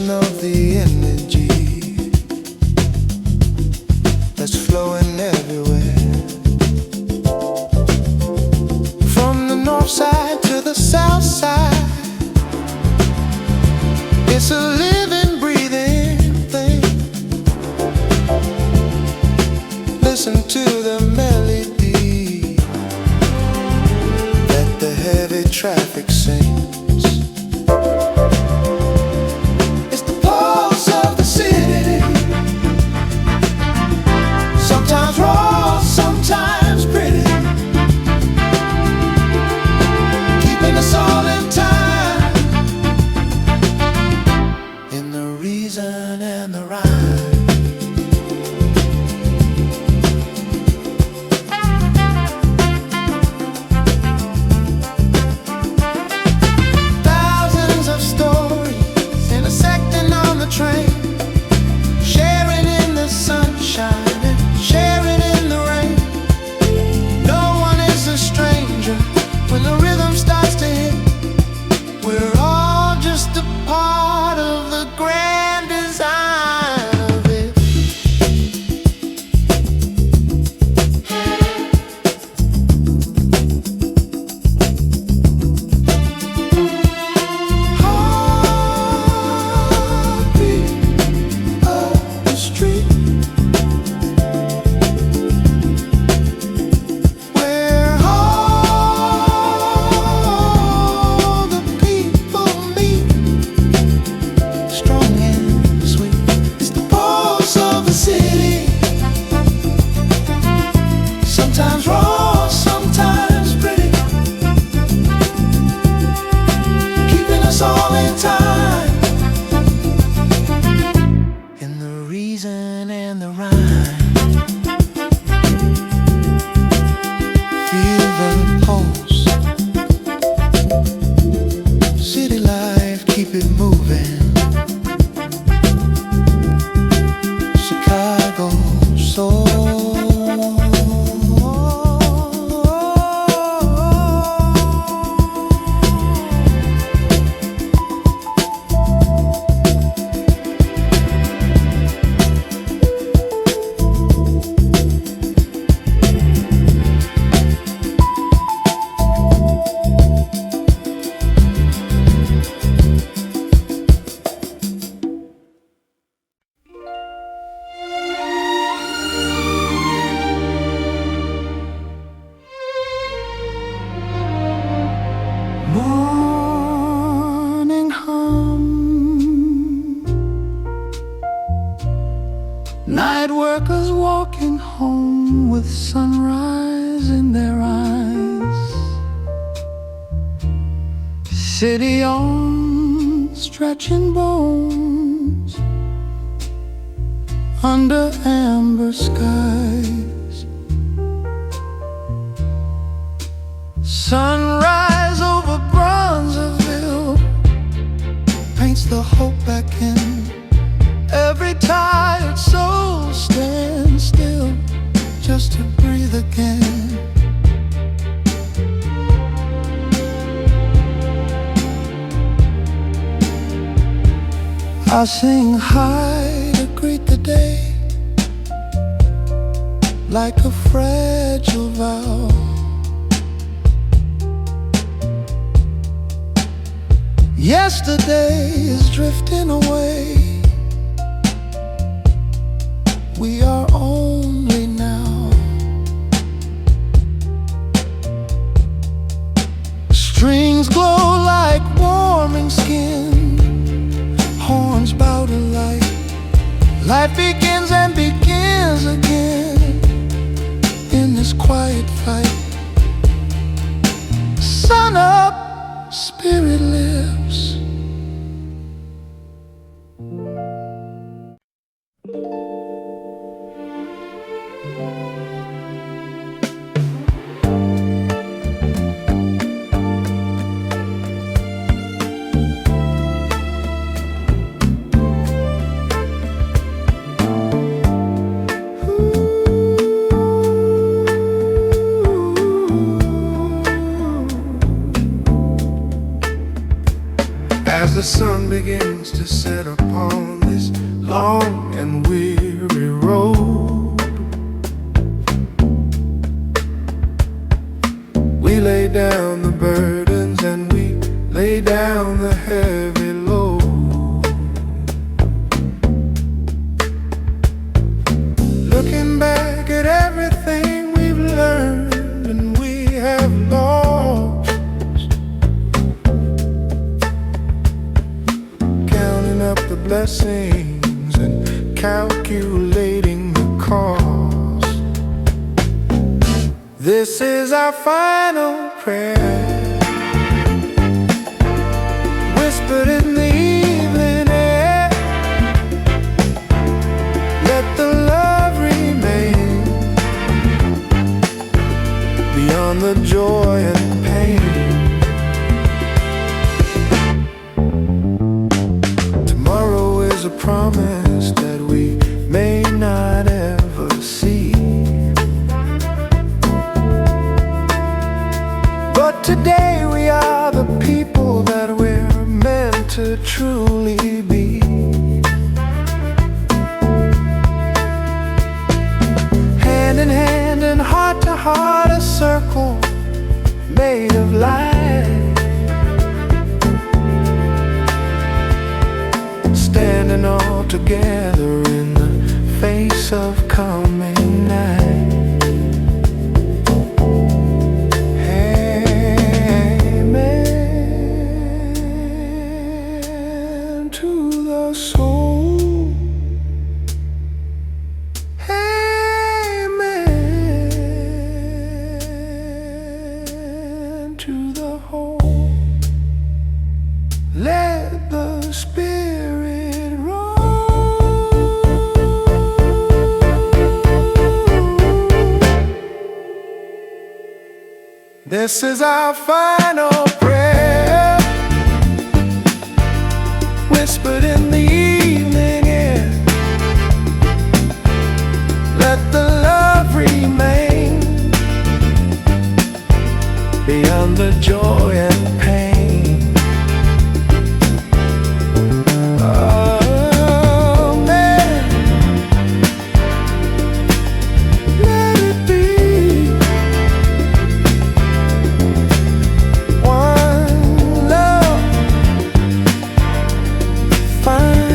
B: Of the energy that's flowing everywhere, from the north side to the south side. It's a living, breathing thing. Listen to the melody that the heavy traffic sings. Sometimes raw, sometimes pretty, keeping us all in time, in the reason and the rhyme. Thousands of stories intersecting on the train, sharing in the sunshine, sharing in the rain. No one is a stranger when the rhythm starts to hit. We're all just a part of the grand design of it. Heartbeat of the street, sometimes raw, sometimes pretty, keeping us all in time, in the reason and the rhyme. Feel the pulse, city life, keep it moving. Chicago soul. with sunrise in their eyes. City on stretching bones under amber skies. Sunrise over Bronzeville paints the hope back in. Every tired soul stands still just to breathe again. I sing high to greet the day, like a fragile vow. Yesterday is drifting away. We are only now. Strings glow like warming skin, horns bow to light. Life begins and begins again in this quiet fight. Sun up, spirit lives.
A: As the sun begins to set upon this long and weary road, we lay down the burdens and we lay down the heavy load. Looking back at everything we've learned and we have lost, counting up the blessings and calculating the cost. This is our final prayer, whispered in the evening air. Let the love remain beyond the joy and pain. Tomorrow is a promise that we may not ever see, but today we are the people that we're meant to truly be. Hand in hand and heart to heart, a circle made of light, standing all together in the face of coming night. Amen to the soul. Amen to the whole. Let the spirit roll. This is our final prayer, whispered in the evening air. Let the love remain beyond the joy and pain. Amen. Let it be. One love, find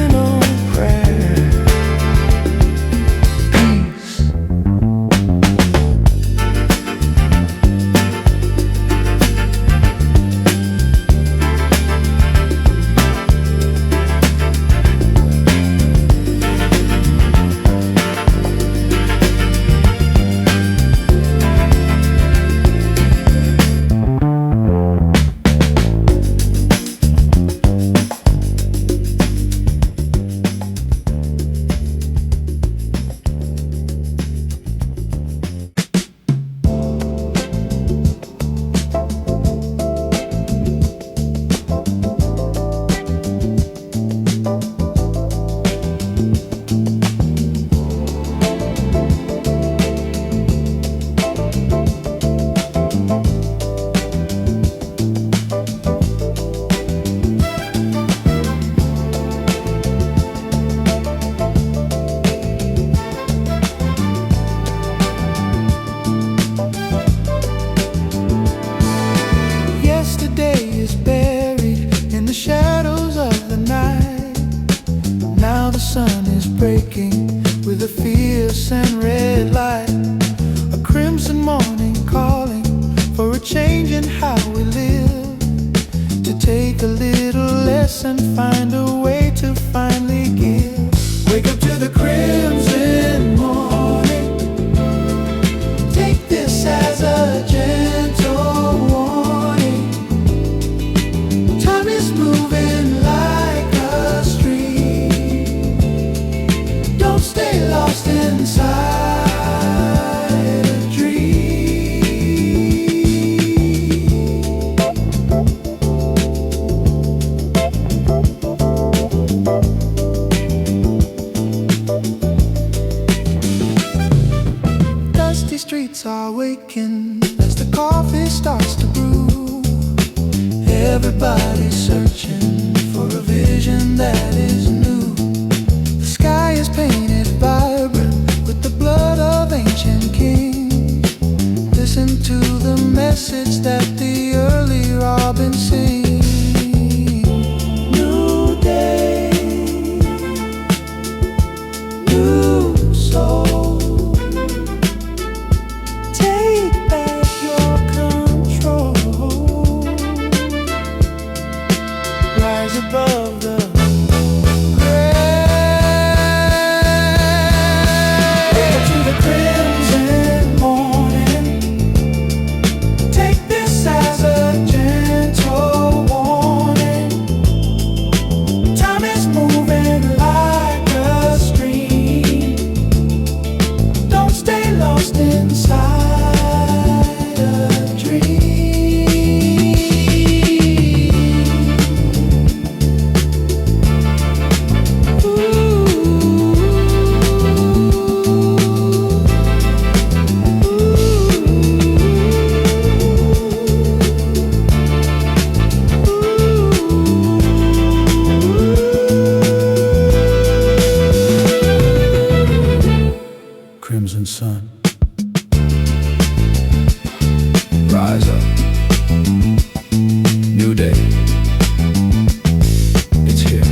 B: bless and find a way to finally give. Wake up to the crimson morning. Take this as a gentle warning. Time is moving like a stream. Don't stay lost inside a dream. Dusty streets are waking as the coffee starts to brew. Everybody's searching for a vision that is new. The sky is painted vibrant with the blood of ancient kings. Listen to the message that the early robin sings. New day, new soul. Take back your control. Rise above the gray. Wake up to the crimson morning. Take this as a gentle warning. Time is moving like a stream. Don't stay lost inside a dream. Crimson sun, rise up, new day, it's here.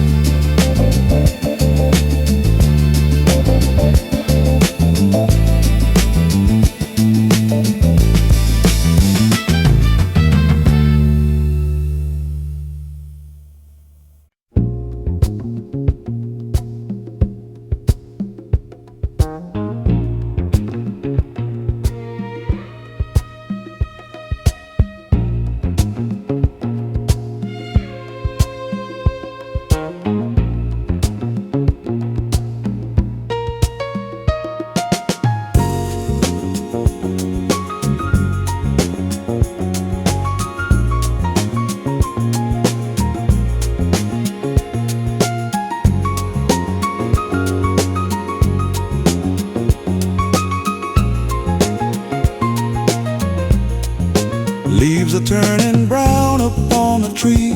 B: Leaves are turning brown upon a tree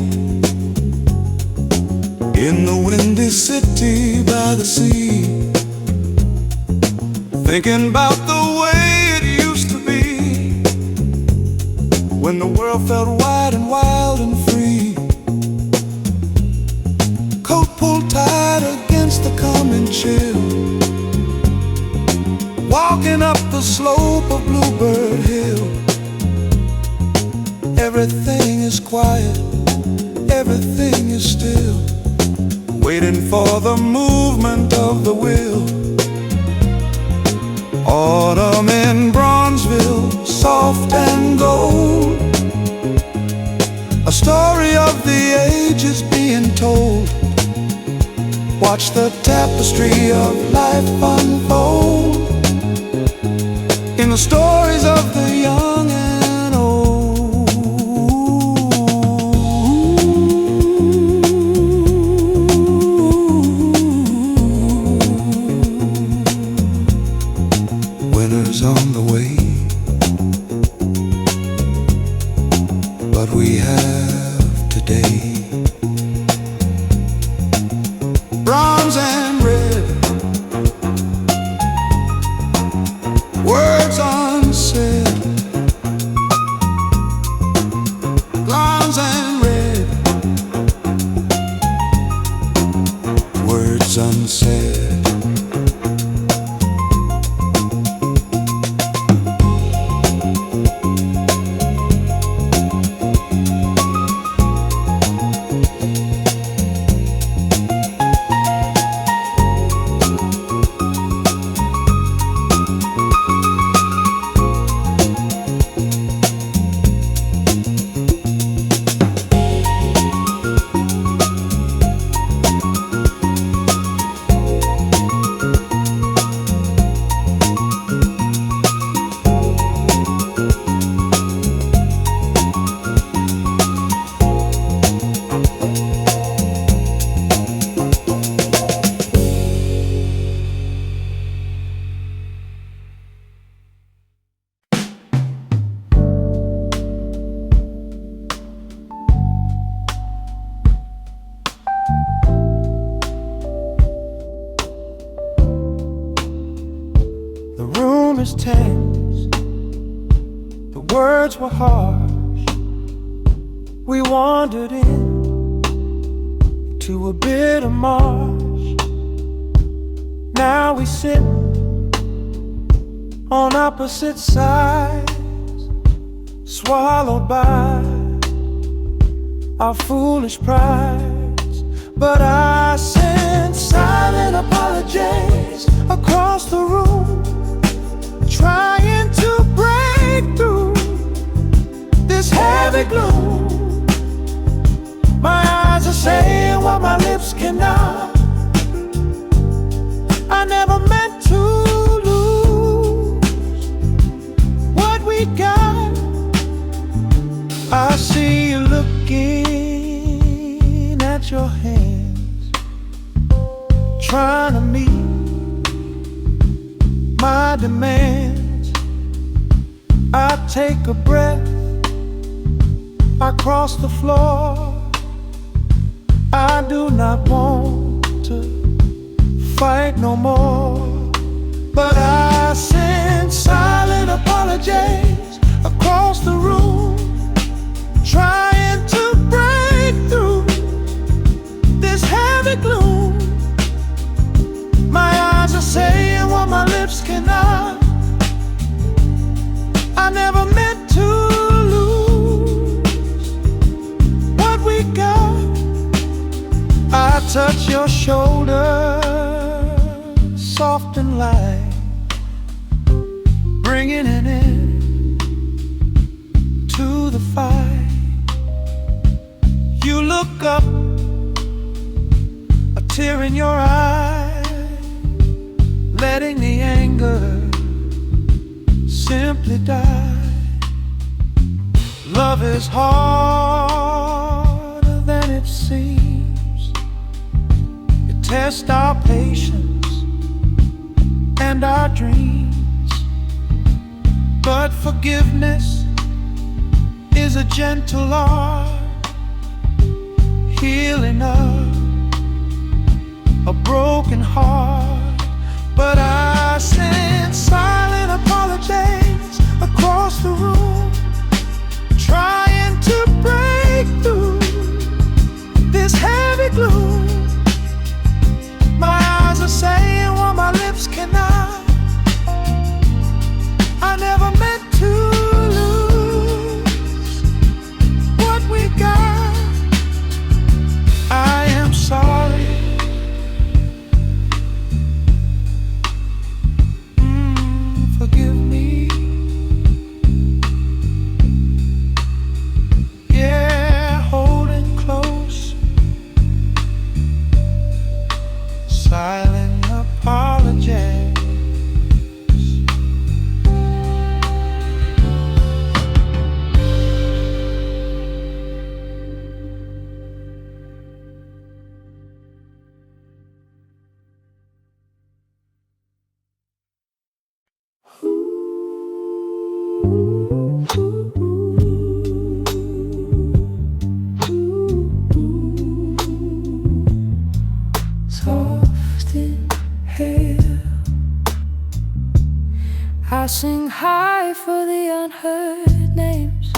B: in the windy city by the sea. Thinking about the way it used to be, when the world felt wide and wild and free. Coat pulled tight against the coming chill, walking up the slope of Bluebird Hill. Everything is quiet, everything is still, waiting for the movement of the wheel. Autumn in Bronzeville, soft and gold, a story of the ages being told. Watch the tapestry of life unfold in the stories of the young and old. Winter's on the way, but we have today. Bronze and red, words unsaid. Bronze and red, words unsaid. tense, the words were harsh. We wandered in to a bit of marsh. Now we sit on opposite sides, swallowed by our foolish prides. But I sent silent apologies across the room, trying to break through this heavy gloom. My eyes are saying what my lips cannot. I never meant to lose what we got. I see you looking at your hands, trying to meet my demands. I take a breath, I cross the floor. I do not want to fight no more, but I send silent apologies across the room, trying to break through this heavy gloom. My eyes are saying what my lips cannot. I never meant to lose what we got. I touch your shoulder, soft and light, bringing an end to the fight. You look up, a tear in your eye, letting the anger simply die. Love is harder than it seems. It tests our patience and our dreams, but forgiveness is a gentle art, healing up a broken heart. But I send silent apologies across the room, trying to break through this heavy gloom. My eyes are saying what my lips cannot. I never meant to lose what we got. I am sorry. Forgive me. Yeah, holding close, silent apologies. Soft inhale, I sing high for the unheard names,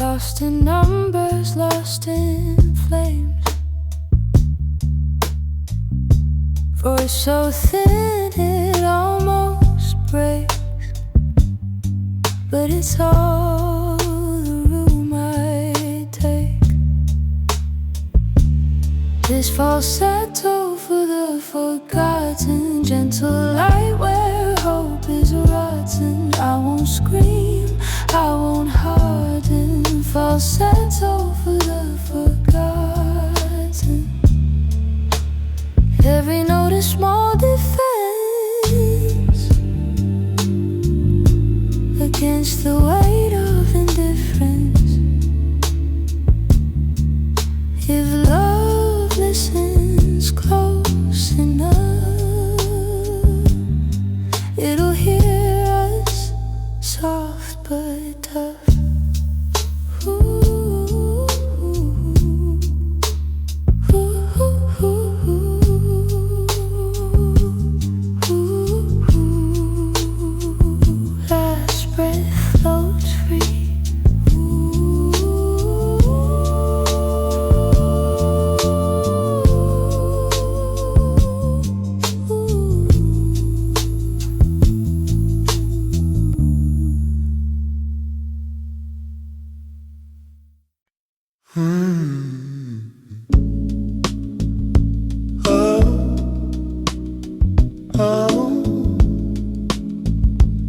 B: lost in numbers, lost in flames. Voice so thin it almost breaks, but it's all the room I take. This falsetto for the forgotten, gentle light where hope is rotten. I won't scream, I won't harden. Falsetto for the forgotten. Every note is small defense against the weight of indifference. If love listens close enough,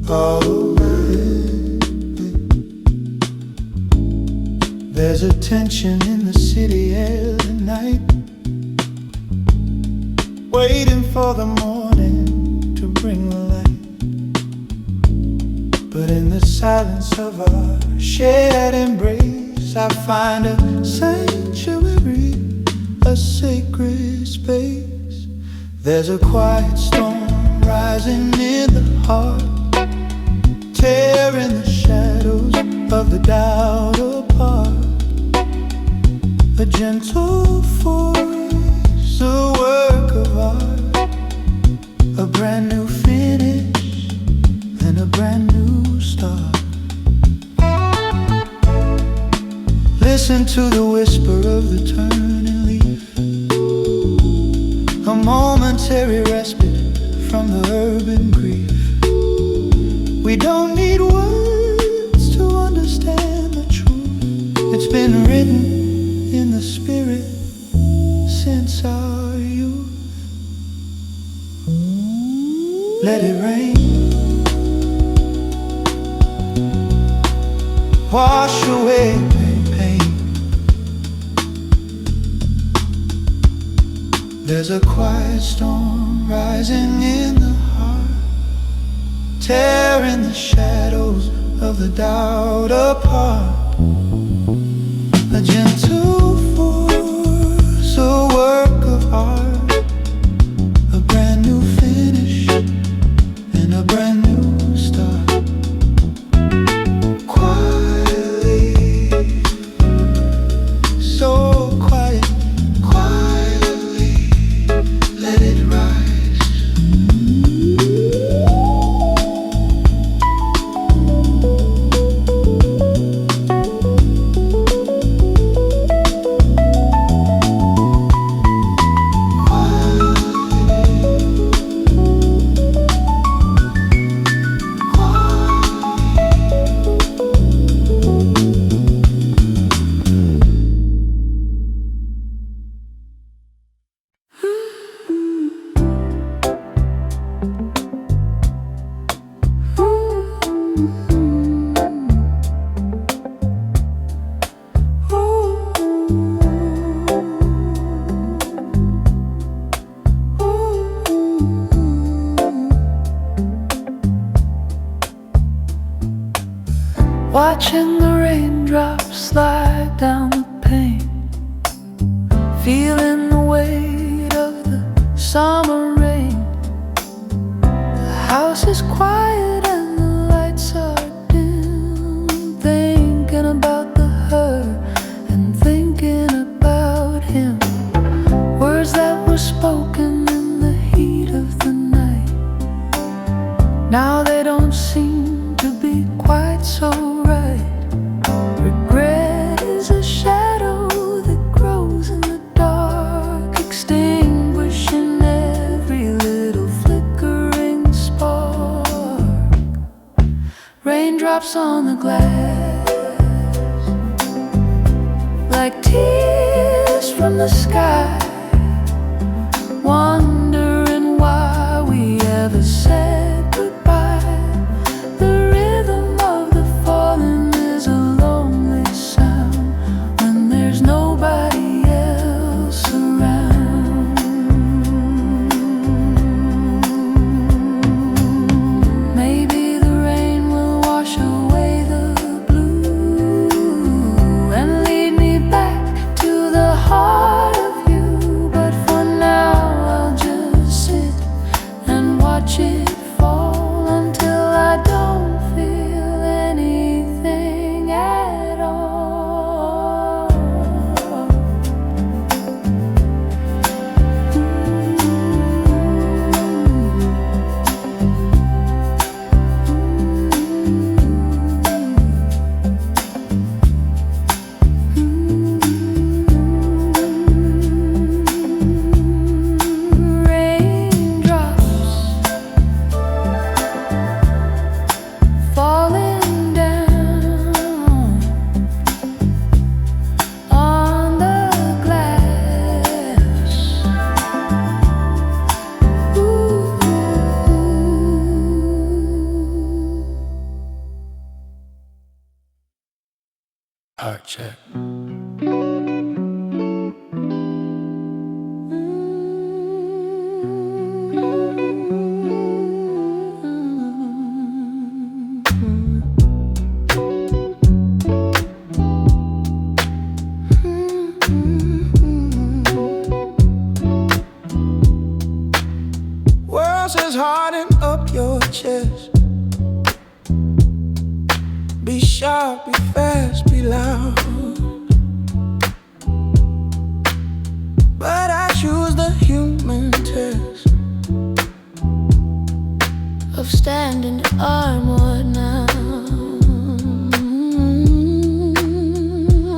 B: alright. There's a tension in the city air tonight, waiting for the morning to bring the light. But in the silence of our shared embrace, I find a sanctuary, a sacred space. There's a quiet storm rising in the heart, tearing the shadows of the doubt apart. A gentle force, a work of art, a brand new finish and a brand new start. Listen to the whisper of the turning leaf, a momentary respite from the urban grief. We don't need words to understand the truth. It's been written in the spirit since our youth. Let it rain, wash away pain. There's a quiet storm rising in the heart, tearing the shadows of the doubt apart. A gentle force, a work of art, a brand new finish and a brand new start. Quietly, so quiet, quietly, let it rise. Watching the raindrops slide down the pane, feeling the weight of the summer rain. The house is quiet and the lights are dim, thinking about the her and thinking about him. Words that were spoken in the heat of the night, now they don't seem to be quite so right. Regret is a shadow that grows in the dark, extinguishing every little flickering spark. Raindrops on the glass, like tears from the sky, wondering why we ever said goodbye. The rhythm of the falling is a lonely sound when there's nobody else around. Maybe the rain will wash away the blue and lead me back to the heart of you, but for now I'll just Heart check.
A: World says harden up your chest. Be sharp, be fast, be loud. But I choose the human test
C: of standing armored now.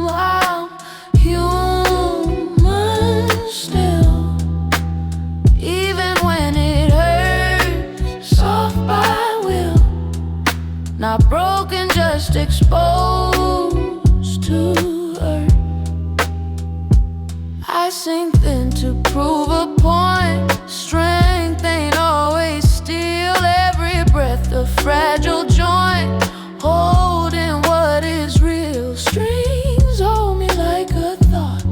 C: I'm human still, even when it hurts. Soft by will, not broken, just exposed to hurt. I sink thin to prove a point. Strength ain't always steel. Every breath a fragile joint, holding what is real. Strings hold me like a thought,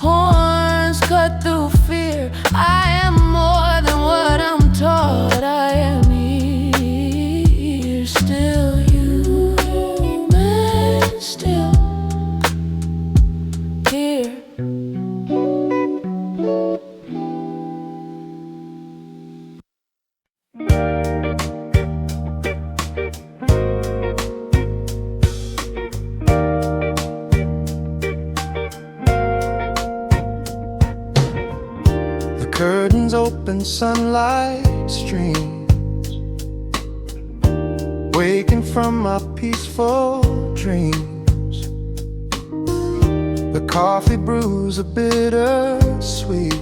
C: horns cut through fear. I am more than what I'm taught. I am here, still human, still here.
A: The curtains open, sunlight streams, waking from my peaceful dreams. The coffee brews a bitter sweet.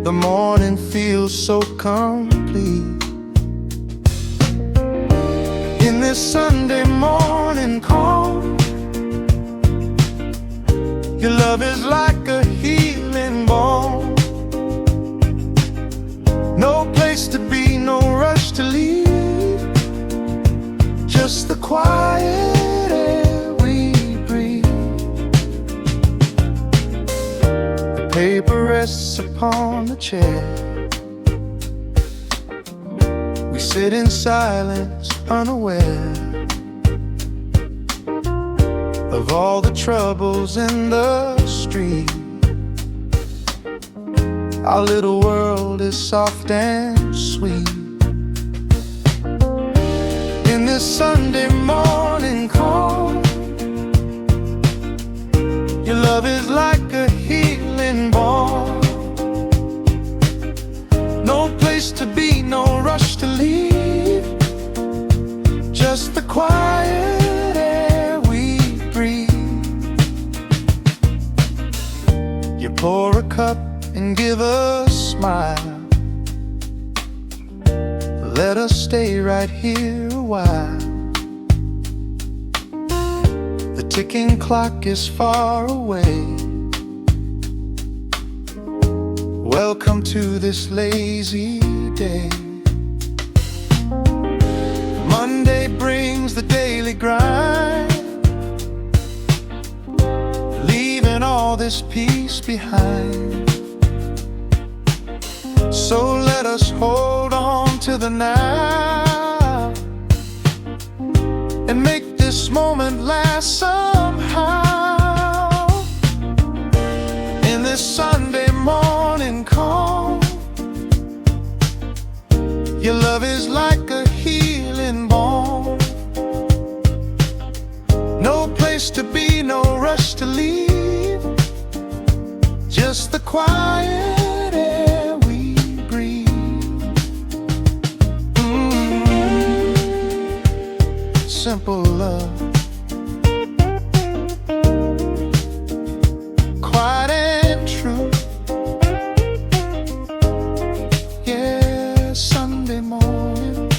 A: The morning feels so complete. In this Sunday morning calm, your love is like a healing balm. No place to be, no rush to leave, just the quiet air we breathe. The paper rests upon the chair. We sit in silence, unaware of all the troubles in the street. Our little world is soft and sweet. In this Sunday morning calm, your love is like a healing balm. No place to be, no rush to leave, just the quiet air we breathe. You pour a cup and give a smile. Let us stay right here a while. The ticking clock is far away. Welcome to this lazy day. Monday brings the daily grind, leaving all this peace behind. So let us hold on to the now and make this moment last somehow. In this Sunday morning calm, your love is like a healing balm. No place to be, no rush to leave, just the quiet air we breathe. Simple love, quiet and true. Yeah, Sunday morning,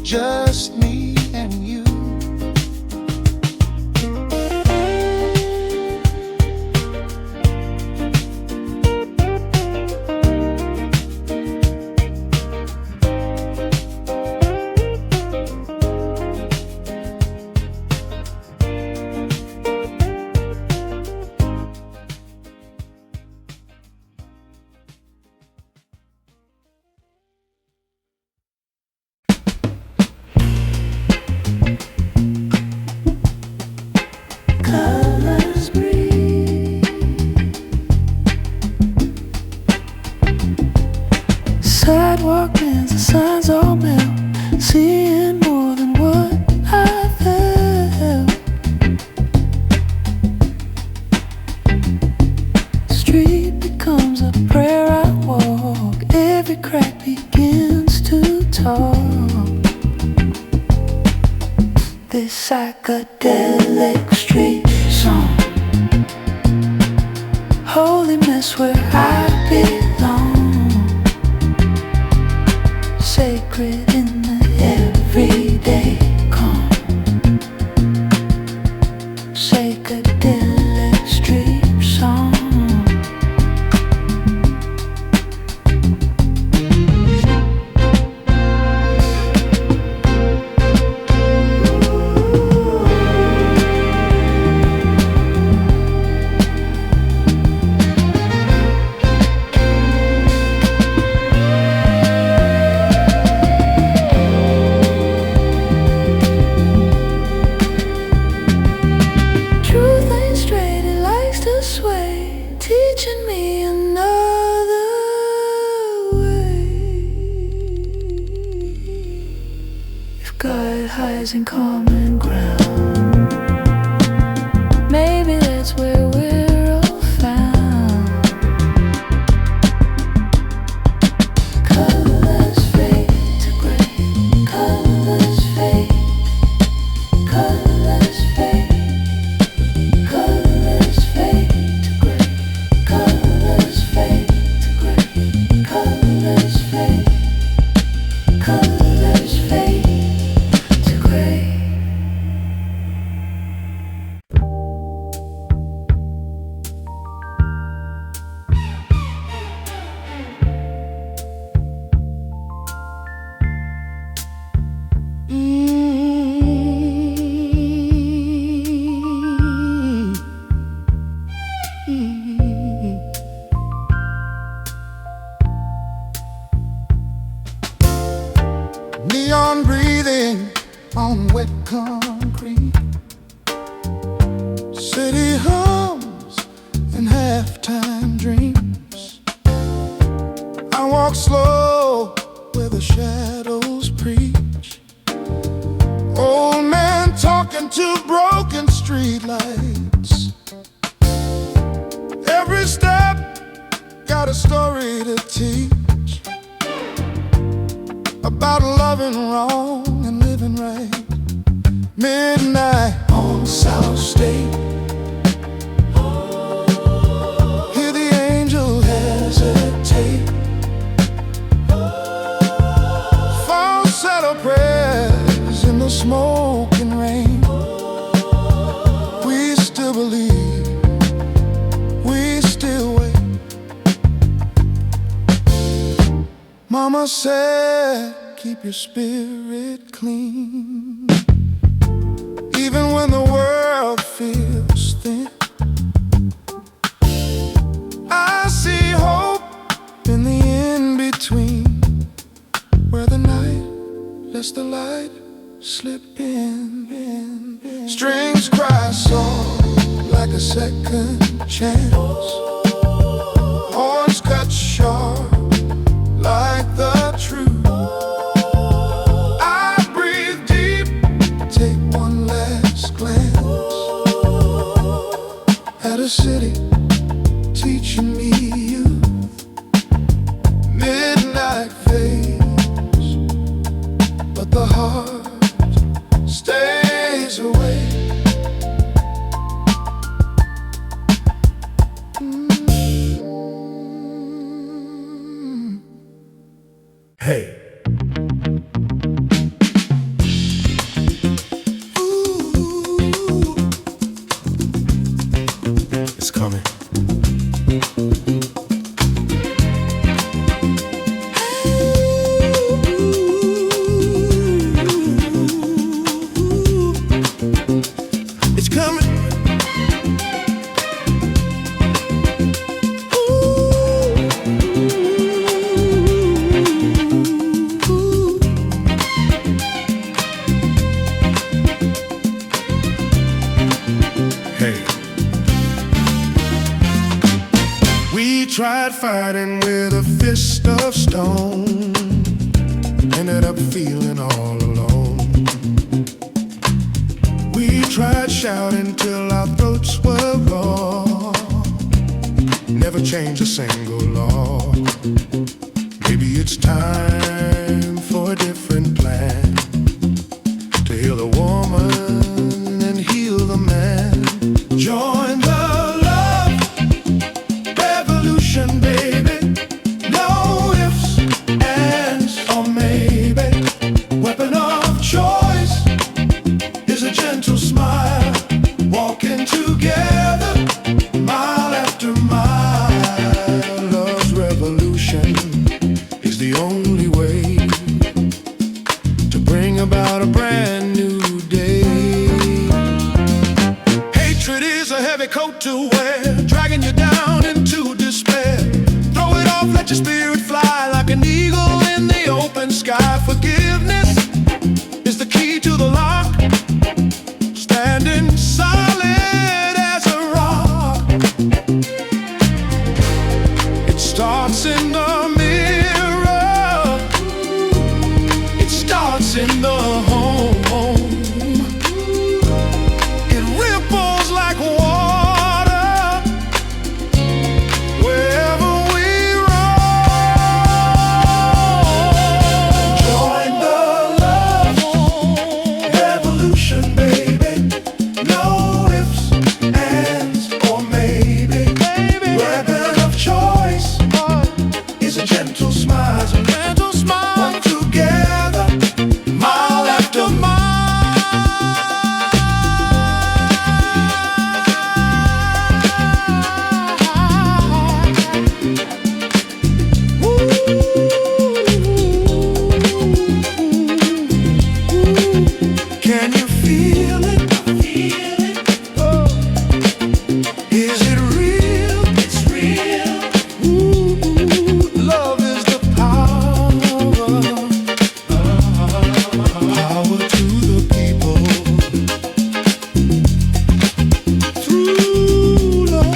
A: just me and you.
B: sidewalk bends, the signs all melt, seeing more than what I felt. Street becomes a prayer I walk, every crack begins to talk. This psychedelic street song, holy mess where I belong, sacred in the everyday calm. Psychedelic street song. Teaching me another way. If God hides in common ground, maybe that's where we're all found. Colors fade to gray, colors fade, colors fade, colors fade. Colors fade to gray, colors fade, colors fade to gray.
A: Neon breathing on wet concrete. City hums and halftime dreams. I walk slow where the shadows preach. Old man talking to broken streetlights. Every step got a story to teach about loving wrong and living right. Midnight on South State. Hear the angels hesitate. Falsetto prayers in the smoking rain. We still believe, we still wait. Mama said, keep your spirit clean, even when the world feels thin. I see hope in the in-between, where the night lets the light slip in. Strings cry soft like a second chance. Horns cut sharp like the truth. City teaching me youth. Midnight fades, but the heart stays awake. Hey. It's coming. It's coming. Hey. We tried fighting with a fist of stone.
B: ended up feeling all alone. We tried shouting till our throats were raw, never changed a single law. Maybe it's time for a different plan, to heal the woman and heal the man. Join the love revolution, baby. No ifs, ands, or maybe. Weapon of choice is a gentle smile, walking together mile after mile. Love's revolution is the only way to bring about a brand new day. Hatred is a heavy coat to wear, dragging you down into despair. Throw it off, let your spirit fly like an eagle in the open sky. Forgiveness is the key to the lock, standing solid as a rock. It starts in the mirror, it starts in the home. It ripples like water wherever we roam. Join the love revolution, baby. No ifs, ands, or maybe. Weapon of choice is a gentle smile. Walk together mile after mile. Can you feel it? Oh. Is it real? It's real. Love is the power. Power to the people. Through love.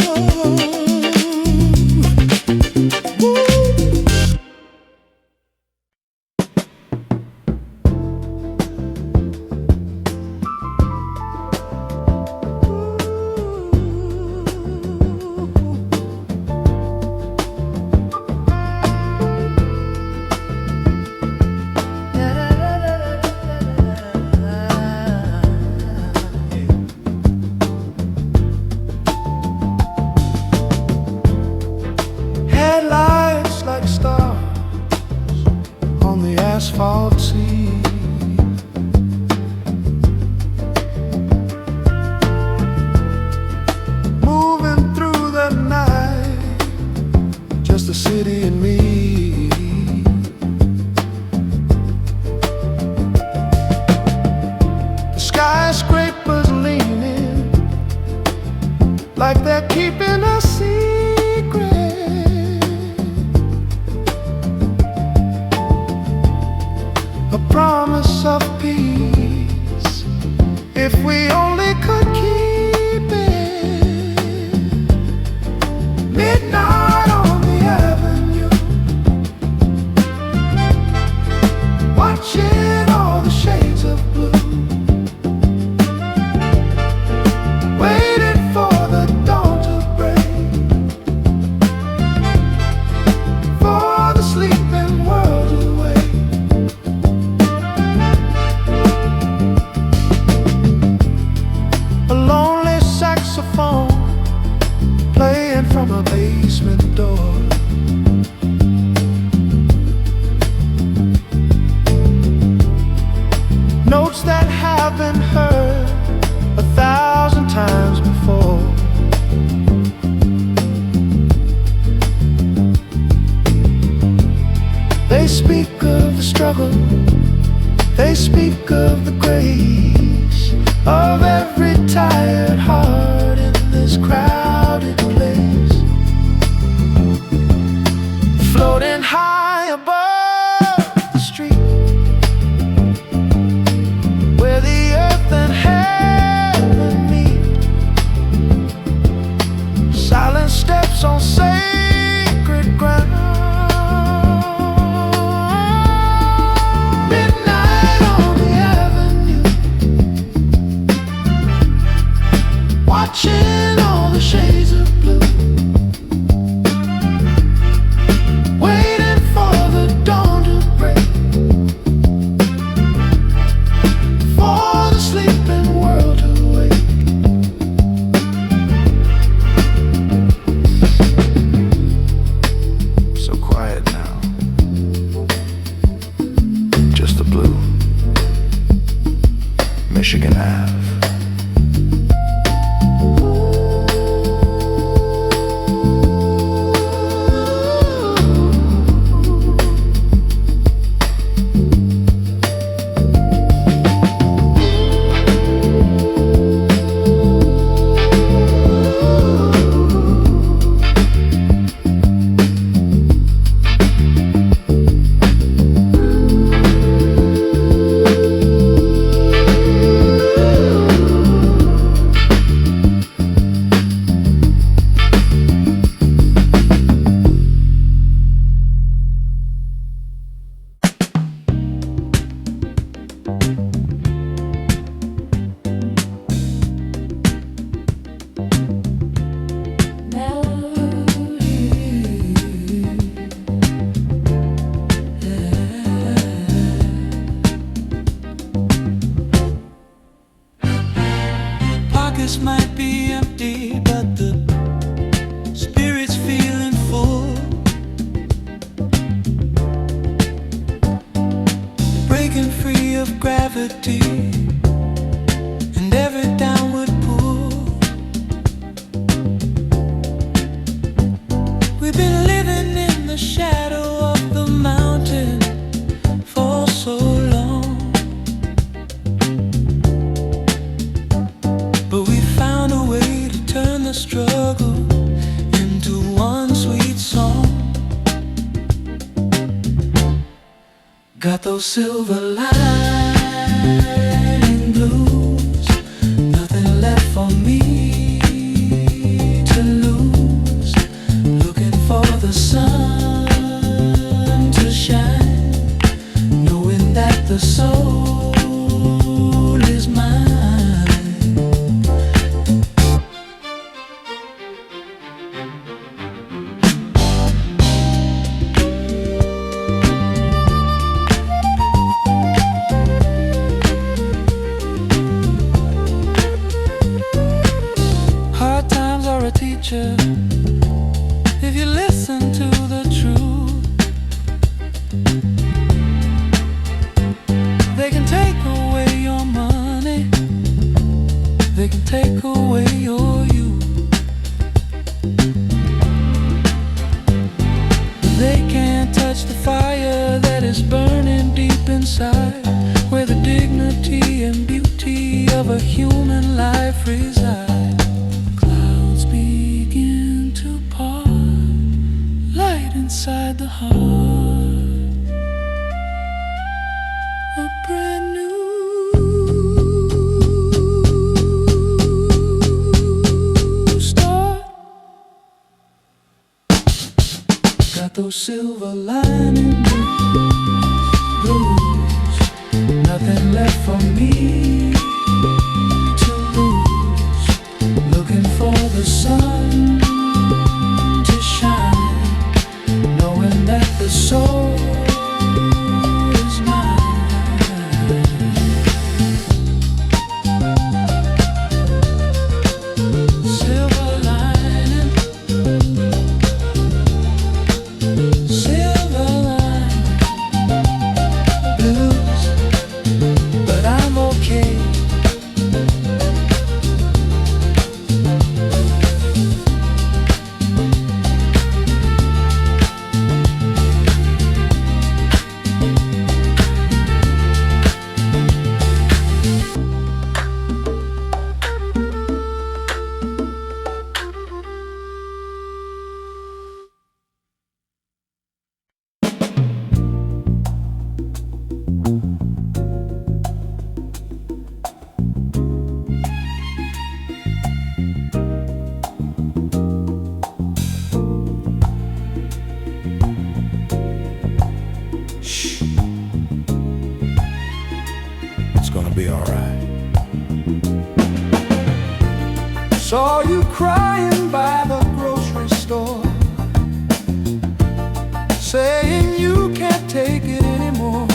B: Headlights like stars on the asphalt sea. Moving through the night, just the city and me. The skyscrapers leaning like they're keeping a secret. A promise of peace, if we only could keep it. Midnight on the avenue, watching all the shades of blue, waiting for the dawn to break, for the sleeping world to wake. A lonely saxophone playing from a basement door. Notes that have been heard 1,000 times before. They speak of the struggle, they speak of the grace of every tired heart in this crowded place. Floating high above the street, where the earth and heaven meet. Silent steps on sacred ground.
A: Michigan Ave.
B: Pockets might be empty, but the spirit's feeling full. Breaking free of gravity and every downward pull. We've been living in the shadow of the mountain for so long, but we found a way to turn the struggle into one sweet song. Got those silver lining blues, nothing left for me to lose. Looking for the sun to shine, knowing that the soul is mine. Hard times are a teacher if you listen to the truth. They can take away your money, they can take away your youth. They can't touch the fire that is burning deep inside, where the dignity and beauty of a human life reside. Clouds begin to part, light inside the heart, a brand new start. Got those silver lining blues, nothing left for me to lose. Looking for the sun to shine, knowing that the soul is mine. Silver lining, silver lining blues, but I'm okay.
A: It's gonna be alright.
B: Saw you crying by the grocery store, saying you can't take it anymore.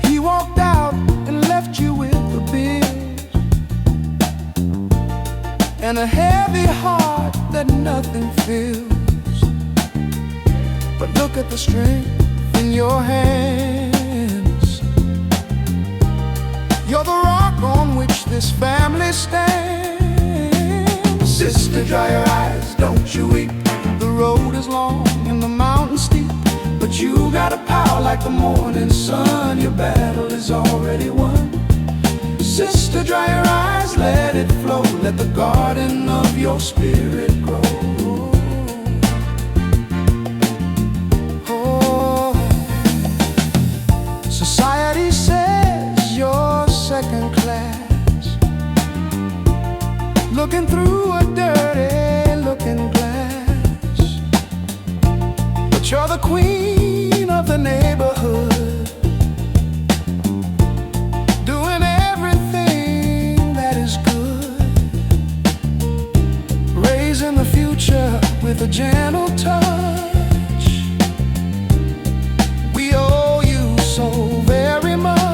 B: He walked out and left you with the bills and a heavy heart that nothing fills. But look at the strength in your hands. You're the rock on which this family stands. Sister, dry your eyes, don't you weep. The road is long and the mountain steep, but you got a power like the morning sun. Your battle is already won. Sister, dry your eyes, let it flow. Let the garden of your spirit grow. Oh. Society says you're second class, looking through a dirty looking glass. But you're the queen of the neighborhood, doing everything that is good, raising the future with a gentle touch. We owe you so very much.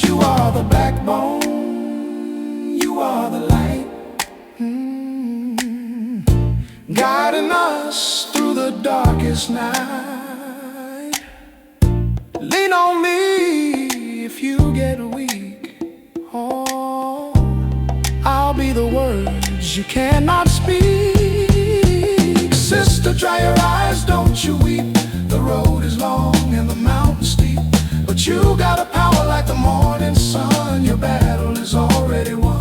B: You are the backbone, you are the light, guiding us through the darkest night. Lean on me if you get weak. Oh, I'll be the words you cannot speak. Sister, dry your eyes, don't you weep. The road is long and the mountain steep, but you got a power like the morning sun. Your battle is already won.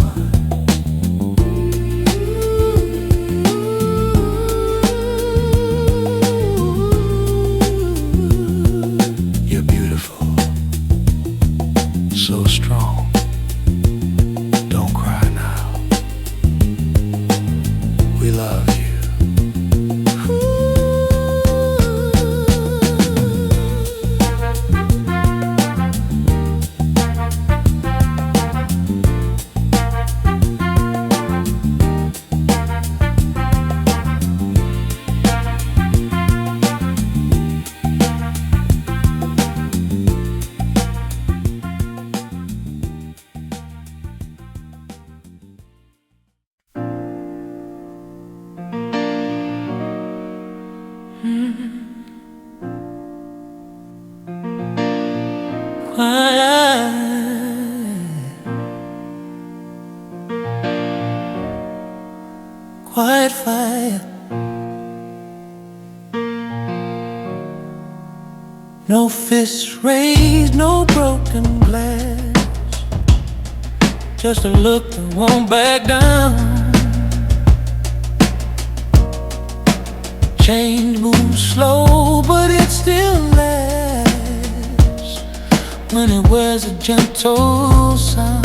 B: So strong, don't cry now. We love you.
D: Quiet fire, no fists raised, no broken glass, just a look that won't back down. Change moves slow, but it still lasts when it wears a gentle sound.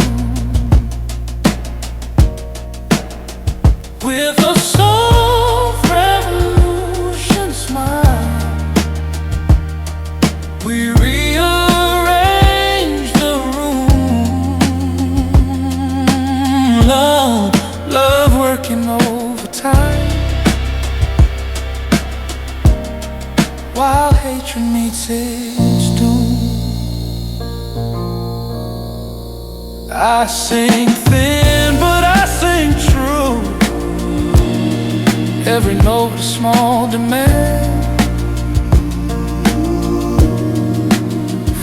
D: With a soft revolution smile, we rearrange the room. Love, love working overtime, while hatred meets its doom. I sing thin, but I sing true. Every note a small demand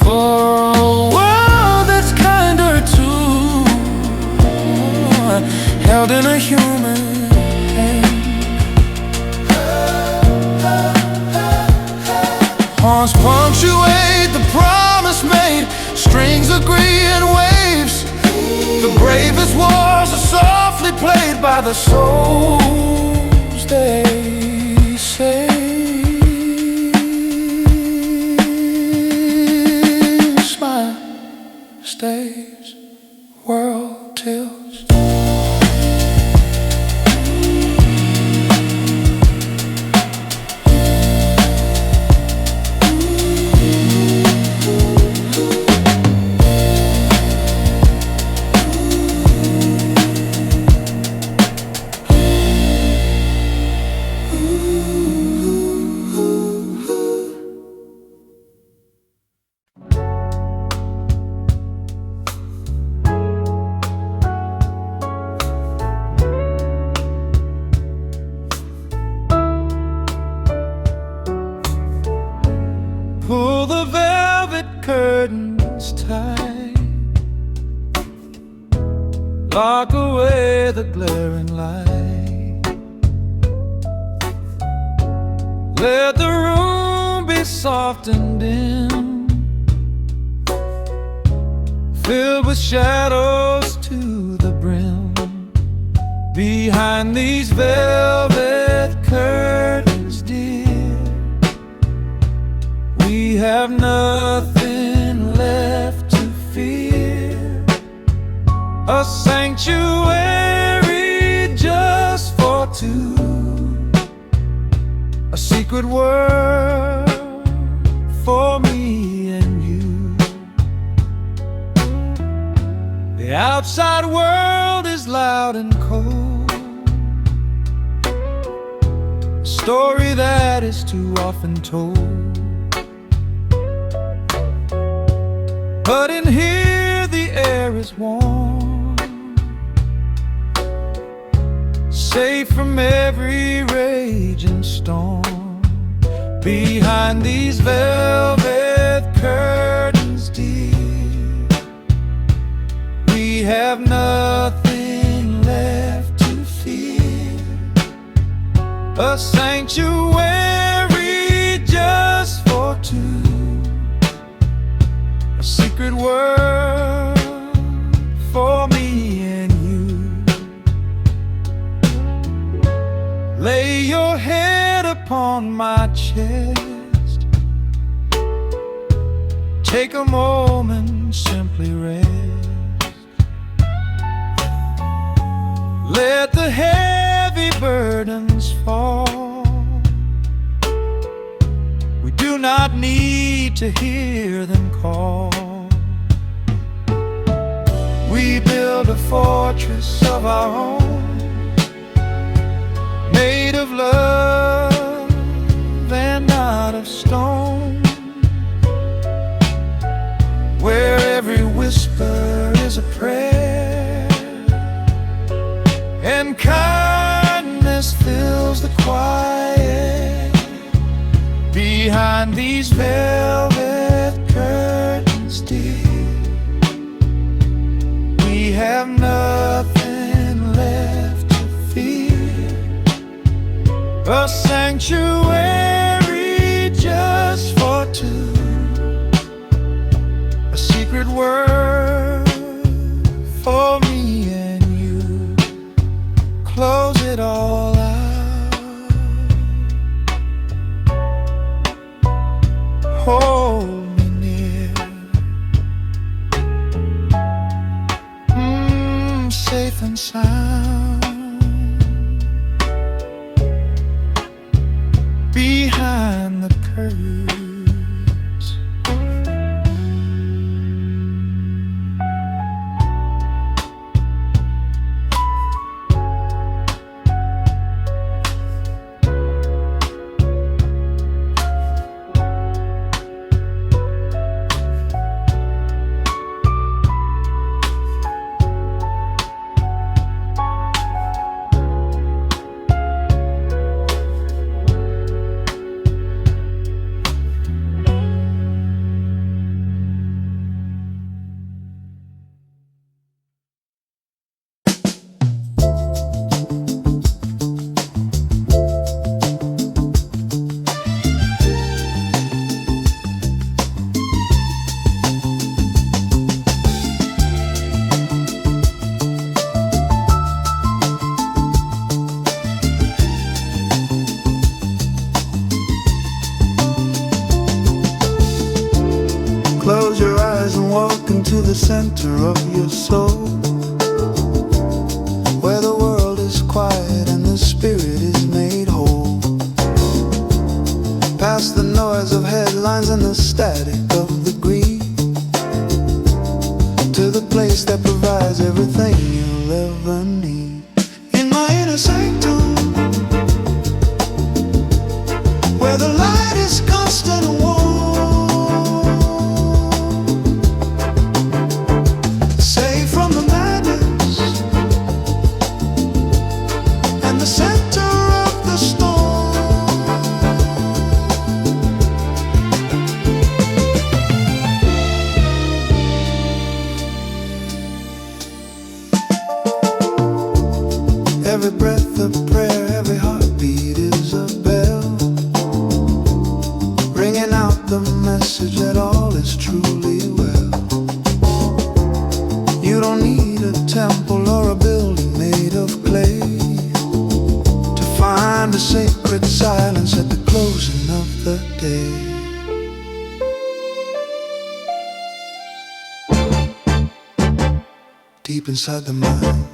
D: for a world that's kinder too, held in a human hand. Horns punctuate the promise made, strings agree in waves. The bravest wars are softly played by the souls they say. Smile stays, world tilts. Pull the velvet curtains tight, block away the glaring light. Let the room be soft and dim, filled with shadows to the brim. Behind these velvet curtains, dear, we have nothing left to fear. A sanctuary just for two, a secret world for me and you. The outside world is loud and cold, a story that is too often told. But in here the air is warm, safe from every raging storm. Behind these velvet curtains, dear, we have nothing left to fear. A sanctuary just for two, a secret world for me and you. Lay your head upon my chest, take a moment, simply rest. Let the heavy burdens fall. We do not need to hear them call. We build a fortress of our own, made of love and not of stone, where every whisper is a prayer and kindness fills the quiet. Behind these velvet curtains, dear, we have nothing left to fear. A sanctuary just for two, a secret world for me and you. Close it all out, hold me near, safe and sound. Behind the curtains.
B: Close your eyes and walk into the center of your soul, where the world is quiet and the spirit is made whole. Past the noise of headlines and the static of the greed, to the place that provides everything you'll ever need. In my inner sanctum, where the light is constant and warm, Every breath a prayer, every heartbeat is a bell, ringing out the message that all is truly well. You don't need a temple or a building made of clay to find a sacred silence at the closing of the day. Deep inside the mind,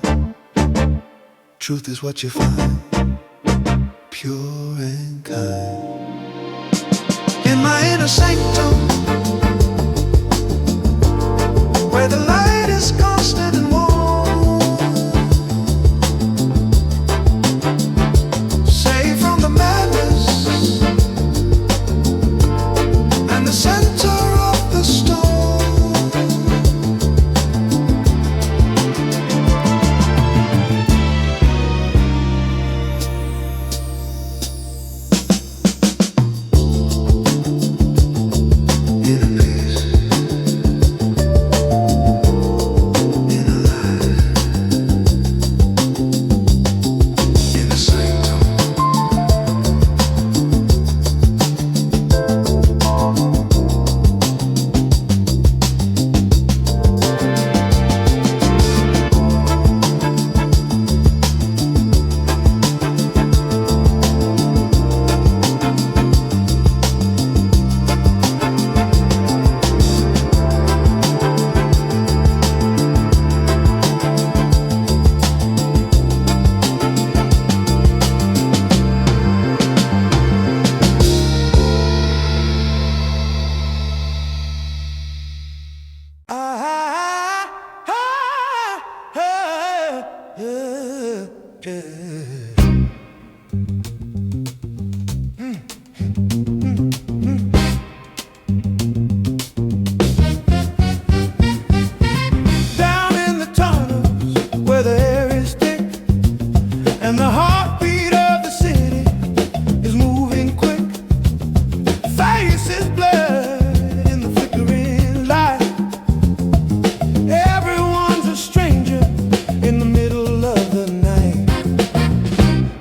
B: truth is what you find, pure and kind. In my inner sanctum, where the light is constant and warm, safe from the madness and the center of the storm.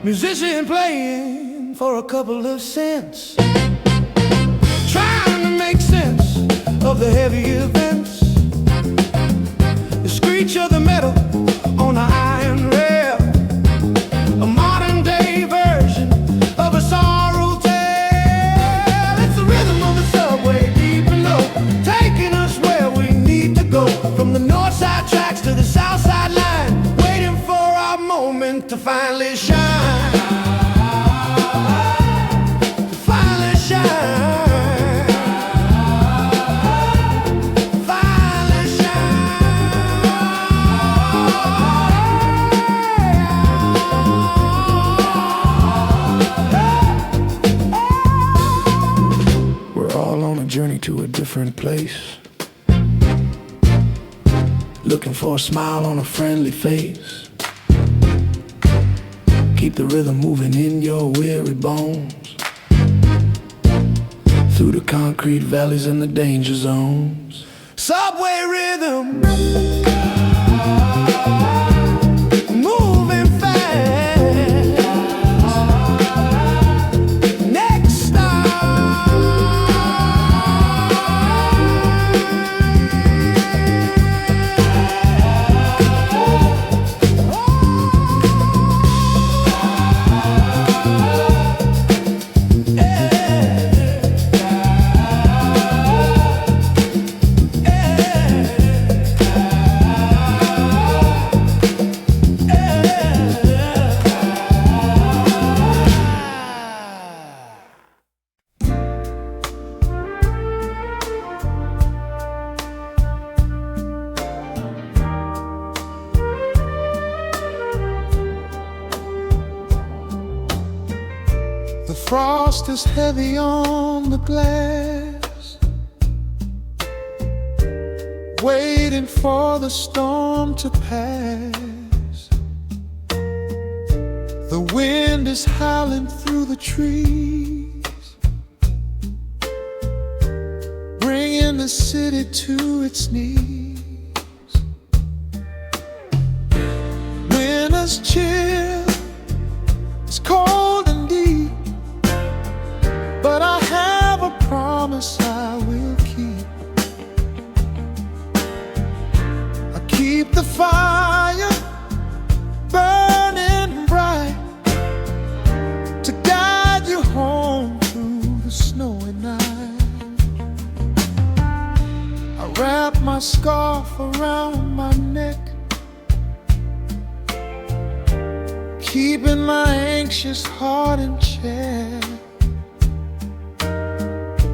D: Musician playing for a couple of cents, trying to make sense of the heavy events. The screech of the metal on the iron rail, a modern day version of a sorrow tale. It's the rhythm of the subway, deep and low, taking us where we need to go. From the north side tracks to the south side line, waiting for our moment to finally shine. Journey to a different place, looking for a smile on a friendly face. Keep the rhythm moving in your weary bones, through the concrete valleys and the danger zones. Subway rhythm, moving fast. Next stop,
B: the frost is heavy on the glass, waiting for the storm to pass. The wind is howling through the trees, bringing the city to its knees. Winter's chill wrap my scarf around my neck, keeping my anxious heart in check.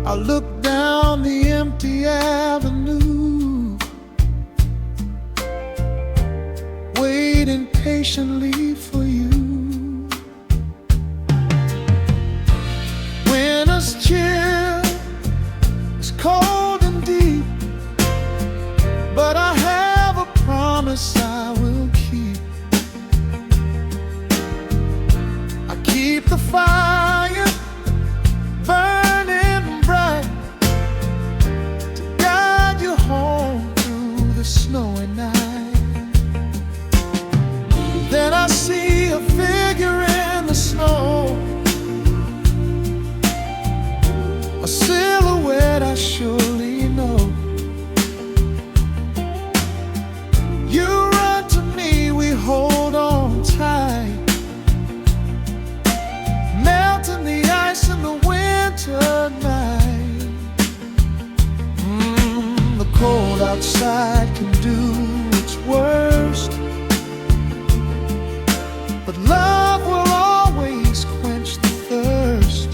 B: I look down the empty avenue, waiting patiently for you. Winter's chill is cold and deep, but I have a promise I will keep. I keep the fire burning bright to guide you home through the snowy night. Then I see a figure in the snow, a silhouette I surely know. You run to me, we hold on tight, melting the ice in the winter night. The cold outside can do its worst, but love will always quench the thirst.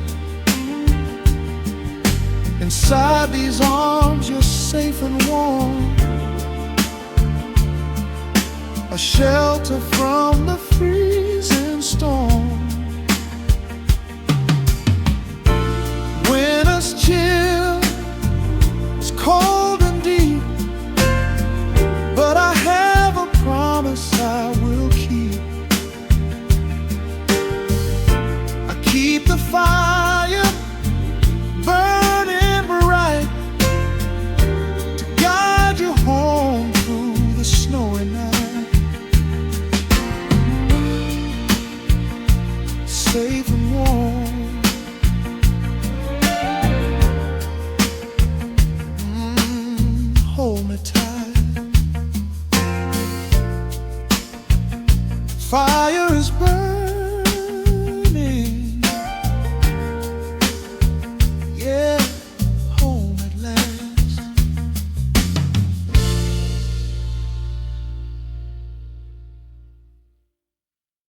B: Inside these arms you're safe and warm, a shelter from the freezing storm.